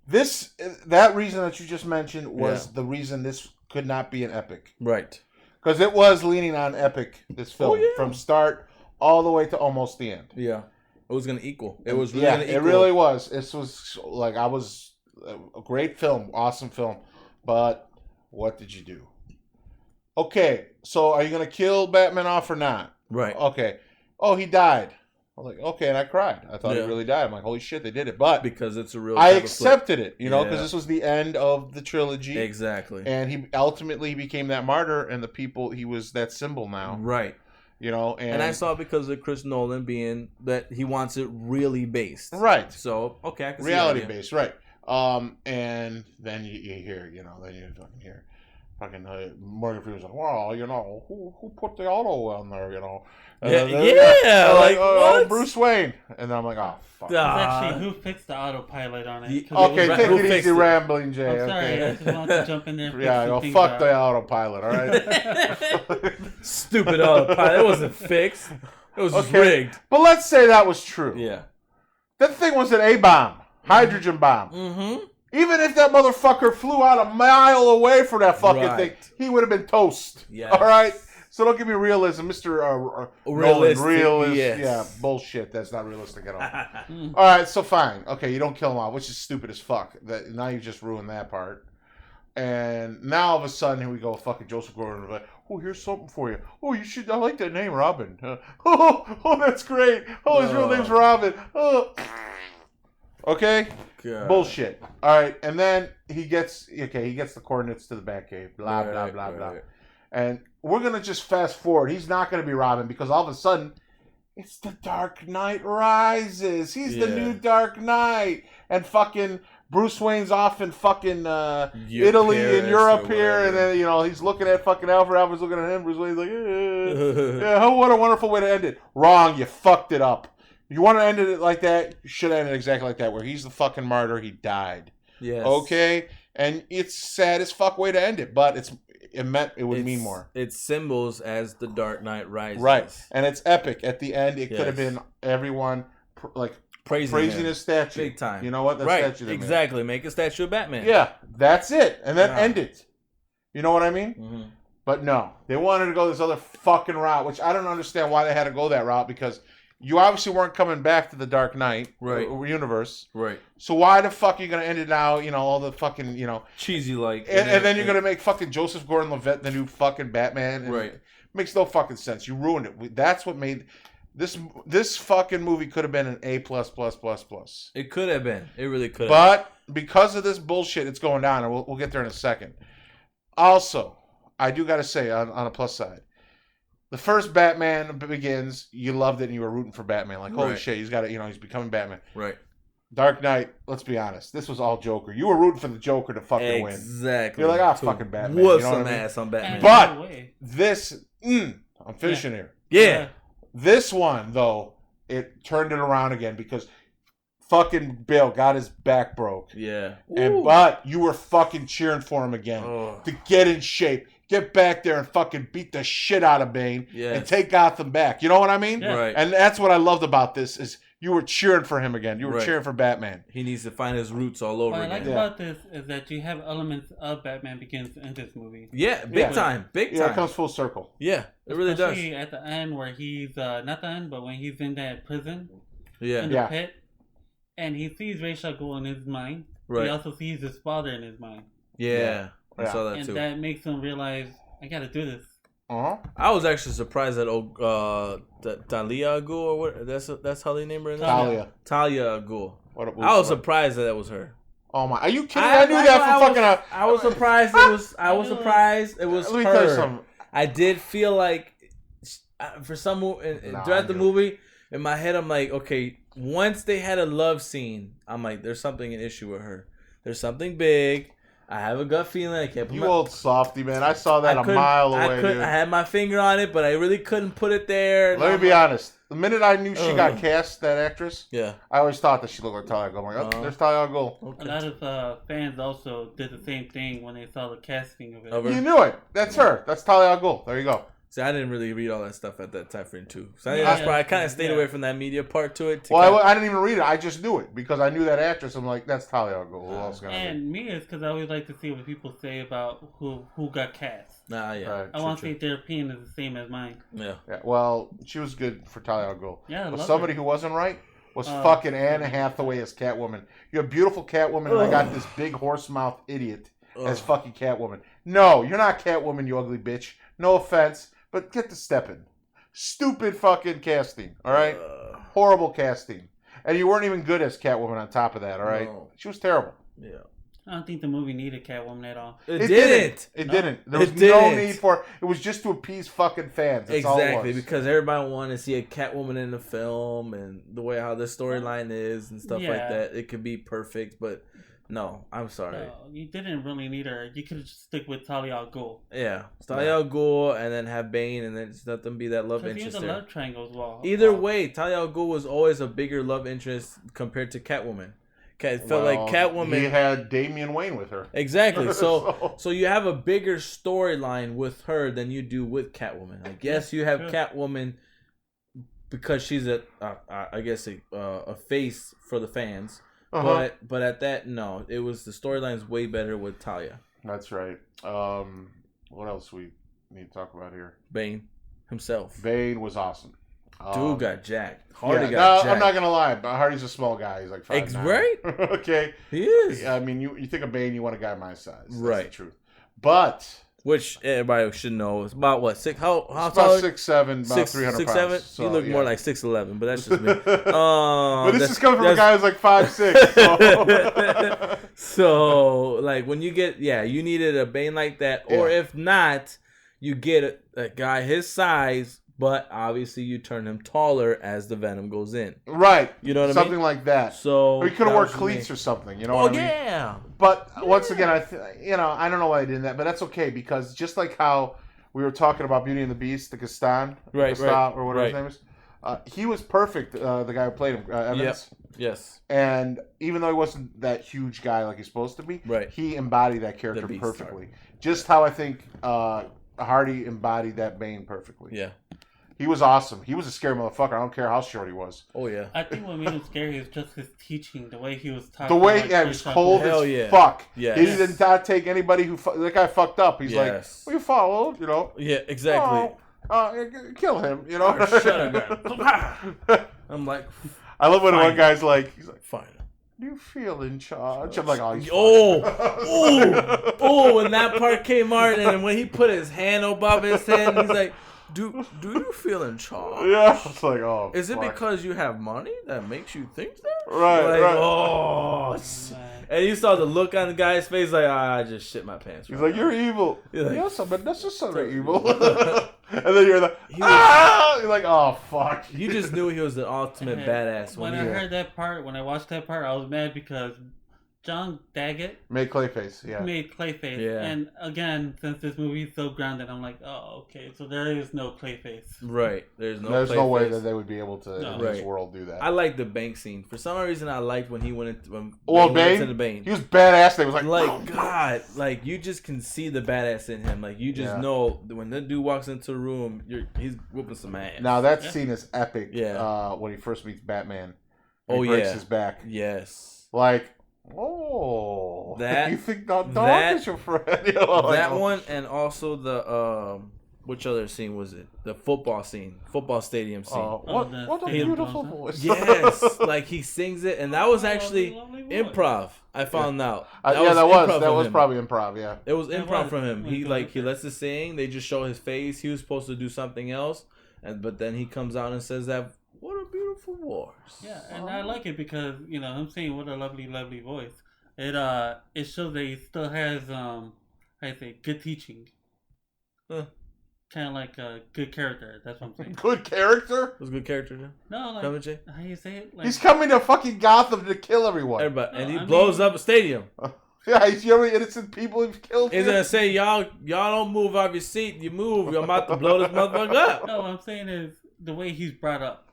that reason that you just mentioned was the reason this could not be an epic, right? Because it was leaning on epic. This film from start all the way to almost the end. Yeah. It was going to equal. It was really going to equal. It really was. This was like, a great film, awesome film. But what did you do? Okay, so are you gonna kill Batman off or not? Right. Okay. Oh, he died. I was like, okay, and I cried. I thought he Yeah. really died. I'm like, holy shit, they did it. But Because it's a real. I type of flick. accepted it, you know, because Yeah. this was the end of the trilogy. Exactly. And he ultimately became that martyr, and the people, he was that symbol now, Right. you know. And I saw it because of Chris Nolan being that he wants it really based. Right. So, okay, I can see Reality that, yeah. based, right. And then you hear, you know, then you fucking hear. Fucking Morgan Freeman's like, well, you know, who put the auto on there, you know? And Yeah, then yeah, like, oh, what? Bruce Wayne. And then I'm like, oh, fuck. It's Ah. actually who fixed the autopilot on it. Ye- 'Cause Okay, it was take Who it fixed easy, it? Rambling Jay. I'm sorry, I Okay. just wanted to jump in there. And fix Yeah, some go things fuck out. the autopilot, all right? Stupid autopilot. It wasn't fixed. It was just Okay. rigged. But let's say that was true. Yeah. That thing was an A-bomb, hydrogen bomb. Mm-hmm. Even if that motherfucker flew out a mile away from that fucking Right. thing, he would have been toast. Yes. All right? So don't give me realism, Mr. Realistic, Nolan. yes. Yeah, bullshit. That's not realistic at all. Mm. All right, so fine. Okay, you don't kill him off, which is stupid as fuck. That now you just ruined that part. And now all of a sudden, here we go, fucking Joseph Gordon. Like, oh, here's something for you. Oh, you should. I like that name, Robin. Oh, that's great. Oh, his real name's Robin. Oh. Okay, God. bullshit. All right, and then he gets the coordinates to the Batcave. Blah blah Right, blah right, blah. right. And we're gonna just fast forward. He's not gonna be Robin because all of a sudden, it's the Dark Knight Rises. He's the Yeah. new Dark Knight, and fucking Bruce Wayne's off in fucking Your Italy Paris and or Europe here, whatever. and then he's looking at fucking Alfred. Alfred's looking at him. Bruce Wayne's like, yeah, what a wonderful way to end it. Wrong, you fucked it up. You want to end it like that? You should end it exactly like that, where he's the fucking martyr. He died. Yes. Okay, and it's sad as fuck way to end it, but it meant it would mean more. It's symbols as the Dark Knight rises. Right, and it's epic. At the end, it could have Yes. been everyone Praising praising him. his statue. Big time. You know what? That Right. statue they made. Exactly. Make a statue of Batman. Yeah, that's it, and then Yeah. end it. You know what I mean? Mm-hmm. But no, they wanted to go this other fucking route, which I don't understand why they had to go that route, because you obviously weren't coming back to the Dark Knight universe. Right. So why the fuck are you gonna end it now? You know, all the fucking, Cheesy like. and then you're gonna make fucking Joseph Gordon-Levitt the new fucking Batman. And Right. It makes no fucking sense. You ruined it. That's what made this fucking movie could have been an A+++++. It could have been. It really could have. But because of this bullshit, it's going down, and we'll get there in a second. Also, I do got to say, on a plus side, the first Batman Begins, you loved it, and you were rooting for Batman. Like, holy Right. shit, he's got it. He's becoming Batman. Right. Dark Knight, let's be honest, this was all Joker. You were rooting for the Joker to fucking win. Exactly. You're like, ah, To fucking Batman. Whoop You know what some I mean? ass on Batman. And But- no way. This, I'm finishing here. yeah. This one, though, it turned it around again because fucking Bill got his back broke. Yeah. But you were fucking cheering for him again Oh. to get in shape, get back there and fucking beat the shit out of Bane Yes. and take Gotham back. You know what I mean? Yeah. Right. And that's what I loved about this is you were cheering for him again. You were Right. cheering for Batman. He needs to find his roots all over What I again. like Yeah. about this is that you have elements of Batman Begins in this movie. Yeah, big Yeah. time. Big Yeah, it time. comes full circle. Yeah, it really does. Especially at the end where he's not the end, but when he's in that prison Yeah. in the Yeah. pit, and he sees Ra's al Ghul in his mind. Right. He also sees his father in his mind, Yeah. I Yeah. saw that and too. that makes him realize I got to do this. Uh-huh. I was actually surprised that Talia Ghul, or what? That's how they name her. In that? Talia. Talia Ghul. What I was surprised that was her. Oh my! Are you kidding? I knew that from fucking. I was surprised it was. I was surprised it was Let me tell you her. something. I did feel like, for some throughout the movie, in my head, I'm like, okay. Once they had a love scene, I'm like, there's something an issue with her. There's something big. I have a gut feeling. I can't put You my, old softy, man. I saw that I a couldn't- mile I away, couldn't- dude. I had my finger on it, but I really couldn't put it there. And Let me I'm be like, honest. The minute I knew she got cast, that actress, Yeah. I always thought that she looked like Talia al Ghul. I'm like, oh, there's Talia al Ghul. A Okay. lot of fans also did the same thing when they saw the casting of it. Of her. You knew it. That's her. That's Talia al Ghul. There you go. See, I didn't really read all that stuff at that time frame too. So Yeah, that's why I kind of stayed yeah. away from that media part to it. to Well, kinda- I didn't even read it. I just knew it because I knew that actress. I'm like, that's Talia al Ghul. Who else gonna be? And me is because I always like to see what people say about who got cast. Nah, yeah. Right. I want to see if their opinion is the same as mine. Yeah. Yeah, well, she was good for Talia al Ghul. Yeah, I But love somebody her. who wasn't right was fucking Anne Hathaway as Catwoman. You're a beautiful Catwoman, and I got this big horse mouth idiot as fucking Catwoman. No, you're not Catwoman, you ugly bitch. No offense, but get to stepping. Stupid fucking casting. All right, horrible casting, and you weren't even good as Catwoman. On top of that, all right, No. she was terrible. Yeah. I don't think the movie needed Catwoman at all. It didn't. It No. didn't. There was It no didn't. need for it. It was just to appease fucking fans. That's all it Exactly, was. because everybody wanted to see a Catwoman in the film and the way how the storyline is and stuff like Yeah. that. It could be perfect, but no, I'm sorry. No, you didn't really need her. You could just stick with Talia al Ghul. Yeah, Talia al Ghul and then have Bane and then just let them be that love Because interest the there. love triangle as well. Either way, Talia al Ghul was always a bigger love interest compared to Catwoman. It felt like Well, Catwoman. He had Damian Wayne with her. Exactly. So you have a bigger storyline with her than you do with Catwoman. Like, yes, you have Sure. Catwoman because she's I guess a face for the fans. Uh-huh. But at that, no, it was the storyline's way better with Talia. That's right. What else we need to talk about here? Bane himself. Bane was awesome. Dude got jacked. Hardy Yeah, got no, jacked. I'm not gonna lie, but Hardy's a small guy. He's like 5'9". Right? Okay. He is. I mean, you think of Bane, you want a guy my size. That's Right. the truth. But Which everybody should know is about what, six? How it's tall? about 6'7", about 300 6'7"? pounds. You So, look yeah. more like 6'11", but that's just me. But this That's- is coming from a that's- guy who's like 5'6". So. So, like, when you get, you needed a Bane like that. Or Yeah. if not, you get a guy his size, but obviously you turn him taller as the Venom goes in. Right. You know what I Something mean? like that. So, Or you could that have worn was cleats me. or something. You know Oh, what I mean? yeah. But once again, I don't know why they did that, but that's okay because just like how we were talking about Beauty and the Beast, the Gaston, Right, or whatever his name is, he was perfect. The guy who played him, Evans. Yes. And even though he wasn't that huge guy like he's supposed to be, Right. he embodied that character The Beast perfectly. Just how I think Hardy embodied that Bane perfectly. Yeah. He was awesome. He was a scary motherfucker. I don't care how short he was. Oh, yeah. I think what made him scary is just his teaching, the way he was The talking. way, like, yeah, he was straight up. cold Hell as yeah. fuck. Yes. He did not take anybody who that guy fucked up. He's like, Yes. well, you followed, you know. Yeah, exactly. Kill him, you know. Oh, shut up. I'm like, I love when Fine. one guy's like, he's like, fine. do you feel in charge? I'm like, oh, he's Oh, when that part came out, and when he put his hand above his head, he's like, "Do you feel in charge? Yeah, it's like, oh, Is it fuck. because you have money that makes you think that?" Right, Like, right. oh, and you saw the look on the guy's face, like, I just shit my pants. He's right like, you're evil. He's like, Yes, but that's just so so evil. evil. And then you're like, He was- ah! You're like, oh, fuck. now." You just knew he was the ultimate badass When when I he heard that part, when I watched that part, I was mad because John Daggett Made Clayface, yeah. made Clayface. Yeah. And again, since this movie is so grounded, I'm like, oh, okay, so there is no Clayface. right. There's no way face. that they would be able to, No. in this Right. world, do that. I like the bank scene. For some reason, I liked when he went into Well, went Bane, into the Bane. he was badass. They was like, Like, God, like, you just can see the badass in him. Like, you just Yeah. know that when that dude walks into a room, he's whooping some ass. now that Yeah. scene is epic. Yeah. When he first meets Batman, Oh, he breaks yeah. his back. Yes. Like, oh, That- you think the dog that- is your friend? You know, like, That oh. one, and also the, which other scene was it? The football scene. Football stadium scene. Oh, what the what a stadium beautiful close-up. voice. Yes. Like, he sings it, and that was actually Lovely voice. improv, I found out. Yeah, that improv from was him. probably improv. Yeah. It was It improv was. from him. It He was like he good. lets it sing. They just show his face. He was supposed to do something else, but then he comes out and says that, "What a beautiful voice." Yeah, and I like it because him saying what a lovely, lovely voice. It shows that he still has good teaching. Huh. Kind of like a good character. That's what I'm saying. Good character. It was a good character. Too. No, like Coming, Jay? how you say it? Like, He's coming to fucking Gotham to kill everyone. Everybody, and he I blows mean- up a stadium. Yeah, he's the only innocent people he's killed. He's here. gonna say, "Y'all don't move off your seat. You move, I'm about to blow this motherfucker up." no, what I'm saying is the way he's brought up.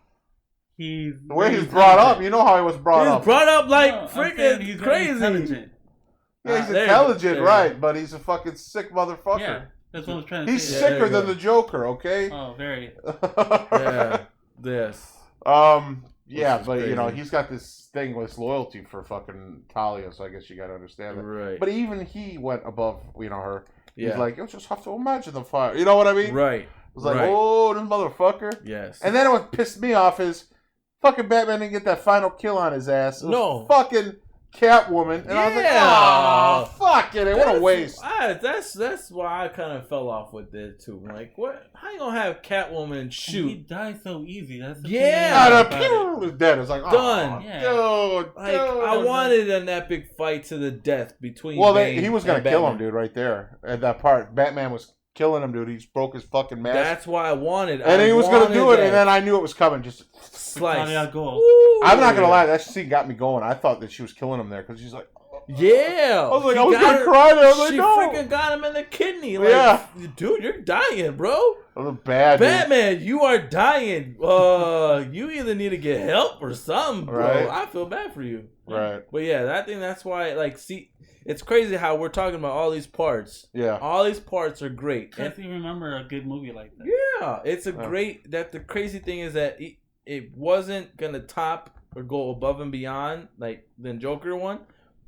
He's The way very he's brought up, intelligent. you know how he was brought He's up. brought up like No, I'm saying he's freaking very crazy. intelligent. Yeah, he's There you go. intelligent, There you right? But he's a fucking sick motherfucker. Yeah, that's what I'm trying to He's say. Yeah, there sicker you go. than the Joker, okay? Oh, very. Yeah. Yes. Yeah, is but you know, crazy. he's got this thing with loyalty for fucking Talia, so I guess you gotta understand that. Right. But even he went above, her. He's Yeah. like, you just have to imagine the fire. You know what I mean? Right. It was like, Right. oh, this motherfucker. Yes. And then what pissed me off is fucking Batman didn't get that final kill on his ass. It was No. fucking Catwoman, and I was like, Yeah. oh, fuck it, what a waste. That's why I kind of fell off with it too. Like, what? How you gonna have Catwoman And he shoot? died so easy. That's the Yeah. thing I Ah, like the about it. pew was dead. It's like, oh, Done. Yeah. dude, Like, dude. I wanted an epic fight to the death between. Well, Bane he was gonna and kill him, Batman. dude, right there at that part. Batman was killing him, dude. He broke his fucking mask, That's why I wanted. and I he was gonna wanted do it, that and then I knew it was coming. Just, slice. Talia Gold. Ooh. I'm not gonna lie, that scene got me going. I thought that she was killing him there because she's like, Yeah. I was like, She I was got gonna her- cry there. I was like, She no. freaking got him in the kidney. Like, Yeah. dude, you're dying, bro. That was bad, dude. Batman, you are dying. You either need to get help or something, bro. Right. I feel bad for you. Right. But yeah, I think that's why, like, see, it's crazy how we're talking about all these parts. Yeah. All these parts are great. Can't you remember a good movie like that? Yeah, it's a Yeah. great. That the crazy thing is that it wasn't gonna top or go above and beyond like the Joker one,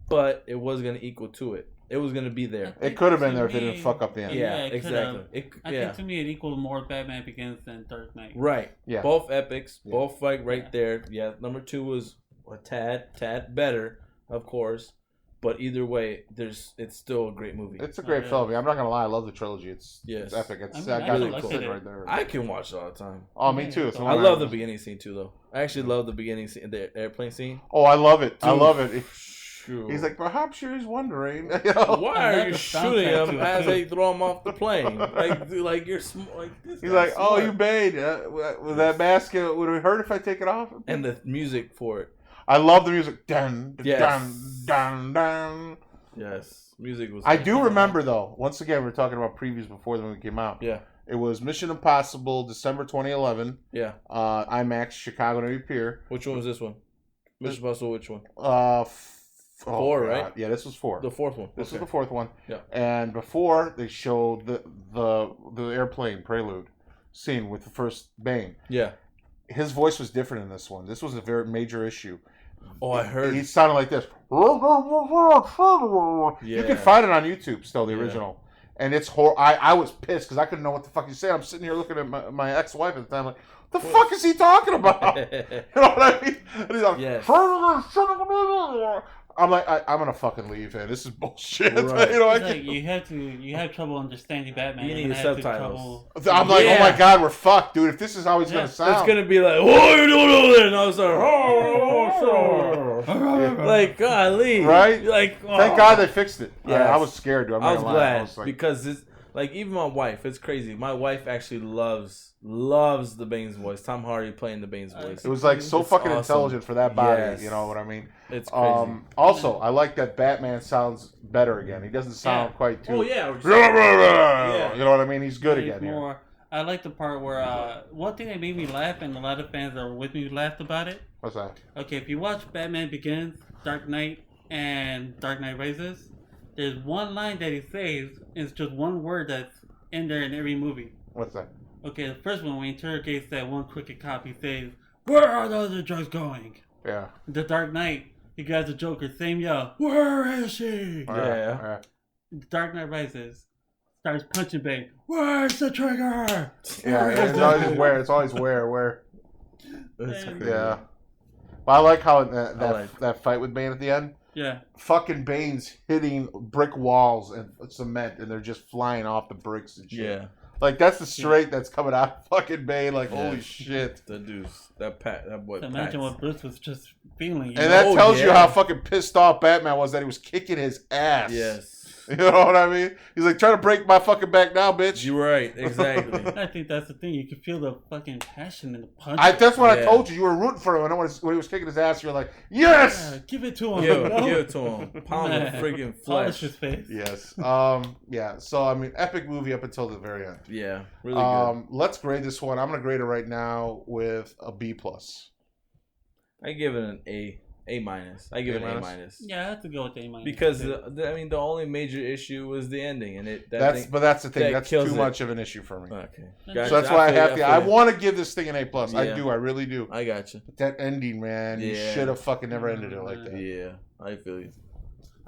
but it was gonna equal to it. It was gonna be there. It could have been To there if they me- didn't fuck up the end. Yeah, it exactly. could've. I Yeah, think to me it equaled more Batman Begins than Dark Knight. right. Yeah. Both epics, Yeah. both like right Yeah. there. Yeah, number 2 was a tad better, of course, but either way, it's still a great movie. It's a great yeah. film. I'm not gonna lie, I love the trilogy. It's Yes. epic. It's I mean, that I got really me liked sitting it. right there. I can watch it all the time. Oh, me too. It's the I one love the beginning scene too, though. I actually love the beginning scene, the airplane scene. Oh, I love it. I Dude. love it. Shoot. He's like, perhaps you're wondering. You know? Why I are like you the shooting soundtrack him too. as they throw him off the plane? Like you're like this. He's guy's like, oh, smart. you Bane. With that mask, would it hurt if I take it off? And the music for it. I love the music. Dun, Yes. dun, dun, dun. Yes, music was. I do remember, though, once again, we're talking about previews before the movie came out. Yeah, It was Mission Impossible, December 2011, yeah. IMAX, Chicago Navy Pier. Which one was this one? Mission Impossible. Which one? Four, right? Yeah, this was 4. The fourth one. This Okay. was the 4th one. Yeah. And before they showed the airplane prelude scene with the first Bane. Yeah. His voice was different in this one. This was a very major issue. Oh, I heard. He sounded like this. You can Yeah. find it on YouTube still, the Yeah. original. And it's I was pissed because I couldn't know what the fuck he's saying. I'm sitting here looking at my ex-wife at the time like, the fuck is he talking about? You know what I mean? And he's like, Yes. I'm like, I'm gonna fucking leave, man. This is bullshit. Right. You know, I It's like can, you have trouble understanding Batman. You need and I had subtitles. I'm like, Yeah. oh my god, we're fucked, dude. If this is how he's Yeah. gonna sound, It's gonna be like, what are you doing over there? And I was like, golly, Right? Like, thank oh. God they fixed it. Yes. I was scared, dude. I'm I not was gonna lie. glad I was like, because it's like even my wife. It's crazy. My wife actually loves the Bane's voice. Tom Hardy playing the Bane's voice. it was like so It's fucking awesome. intelligent for that body. Yes. You know what I mean? It's crazy. Also, I like that Batman sounds better again. He doesn't sound Yeah. quite too. Oh yeah, Yeah. You know what I mean? He's good It's again here. more. I like the part where one thing that made me laugh, and a lot of fans that were with me laughed about it. What's that? Okay, if you watch Batman Begins, Dark Knight, and Dark Knight Rises, there's one line that he says, and it's just one word that's in there in every movie. What's that? Okay, the first one, when he interrogates that one crooked cop, he says, "Where are the other drugs going?" Yeah. The Dark Knight, he grabs the Joker, same yell, "Where is she?" Yeah. Dark Knight Rises, starts punching Bane, "Where's the trigger?" Yeah. It's always where. It's always where. It's And- crazy. Yeah. But I like how that like- that fight with Bane at the end. Yeah. Fucking Bane's hitting brick walls and cement, and they're just flying off the bricks and shit. Yeah, Like that's the straight that's coming out of fucking Bane. Like Yeah. holy shit. the dudes, that boy. So imagine Pats. what Bruce was just feeling. You And know? that Oh, tells you yeah. how fucking pissed off Batman was that he was kicking his ass. Yes, You know what I mean? He's like, trying to break my fucking back now, bitch. you're right. Exactly. I think that's the thing. You can feel the fucking passion in the punch. That's what I Yeah. told you. You were rooting for him. And when he was kicking his ass, you're like, yes! Yeah, give it to him. give, you know? give it to him. Pound the Man. freaking Polish flesh. his face. Yes. Yeah. So, I mean, epic movie up until the very end. Yeah, really good. Let's grade this one. I'm going to grade it right now with a B+. I give it an A minus. I give it an A A-? minus. Yeah, I have to go with A minus. Because the only major issue was the ending, and But that's the thing. that That's kills too it. much of an issue for me. Okay. So So that's why I have to. I feel you. want to give this thing an A+. I Yeah. do. I really do. I got you. But that ending, man, you Yeah. should have fucking never ended it like that. Yeah, I feel you.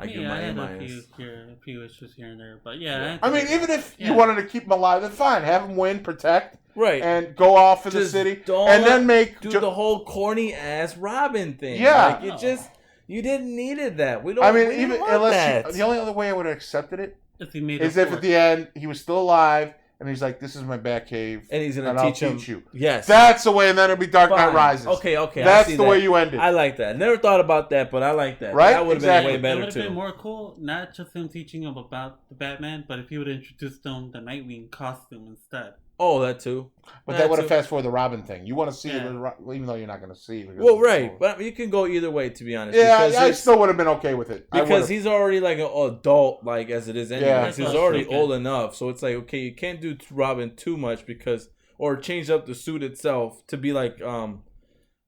I give yeah, my I A had minus. a few issues here and there, but yeah. I mean, even if Yeah. you wanted to keep him alive, then fine. Have him win, protect, Right. and go off in the Just city, don't and then make do the whole corny ass Robin thing. Yeah. Like, it just You didn't needed that. We don't. I mean, we even didn't want unless that. the only other way I would have accepted it If he made is up if for at it. the end he was still alive and he's like, "This is my Batcave, and he's gonna and I'll teach him. teach you." Yes, That's the way, and then it'll be Dark Knight Fine. Rises. Okay, I That's see the that. way you end it. I like that. Never thought about that, but I like that. Right? That would have Exactly. been way It better would have too. been more cool, not just him teaching him about the Batman, but if he would have introduced him the Nightwing costume instead. Oh, that too. But that would have too. fast forward the Robin thing. You want to see Yeah. it, even though you're not going to see it. because Well, it's right, cool. but you can go either way, to be honest. Yeah, because I it's- still would have been okay with it. I because would've. he's already like an adult, like as it is anyway. Yeah. He's already Okay. old enough, so it's like okay, you can't do Robin too much because, or change up the suit itself to be like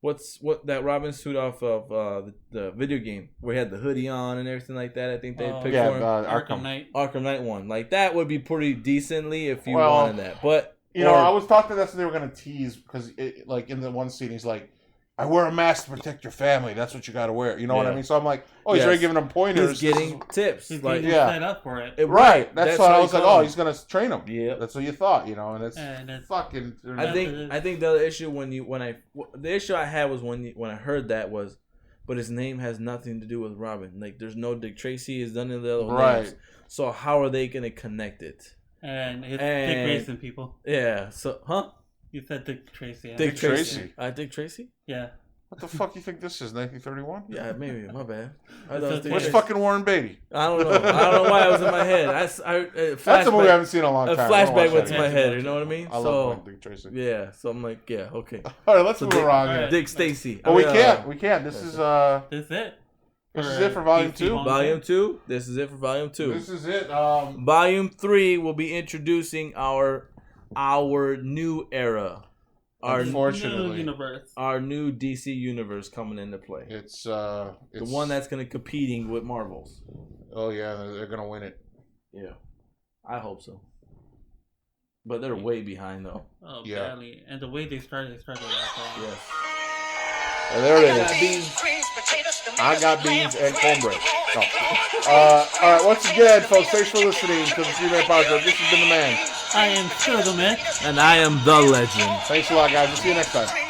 what that Robin suit off of the video game where he had the hoodie on and everything like that. I think they picked yeah, for him. Arkham Knight. Arkham Knight one, like that would be pretty decently if you Well, wanted that, but. You know, or- I was talking that's what they were going to tease because, like, in the one scene, he's like, "I wear a mask to protect your family. That's what you got to wear." You know what I Yeah. mean? So I'm like, "Oh, he's Yes. already giving them pointers." He's getting tips. He's Like, getting yeah. set up for it. right. That's what how I you was like. call Oh, him. he's going to train him. Yep. That's what you thought, you know, and it's And it's fucking. I think the other issue the issue I had was when I heard that was, but his name has nothing to do with Robin. Like there's no Dick Tracy, is none of the other Right. names. So how are they gonna connect it? and it's Dick And- Grayson people. Yeah. So You said Dick Tracy. Dick Tracy. Tracy. Dick Tracy? Yeah. What the fuck you think this is? 1931? Yeah, maybe. My bad. I It's thought okay. What's Yes. fucking Warren Beatty? I don't know. I don't know why it was in my head. That's a movie I haven't seen in a long A time. I don't flashback watch went that to my anymore. head. You know what I mean? I love Dick Tracy. Yeah. So I'm like, yeah, okay. All right, let's So move Dick- around all here. right. Dick Stacy. But we can't. We can't. This is That's it. This is it for Volume DC 2? Volume Volume 2. This is it for Volume 2. This is it. Volume 3 will be introducing our new era, our Unfortunately. New universe. our new DC universe coming into play. It's The one that's going to competing with Marvel's. Oh yeah, they're gonna win it. Yeah, I hope so. But they're way behind though. Oh, Yeah. badly. And the way they started off. Yes. And there it got is. beans. I got beans and cornbread. No. All right. Once again, folks, thanks for listening to the 3-Man Podcast. This has been the man. I am still the man. And I am the legend. Thanks a lot, guys. We'll see you next time.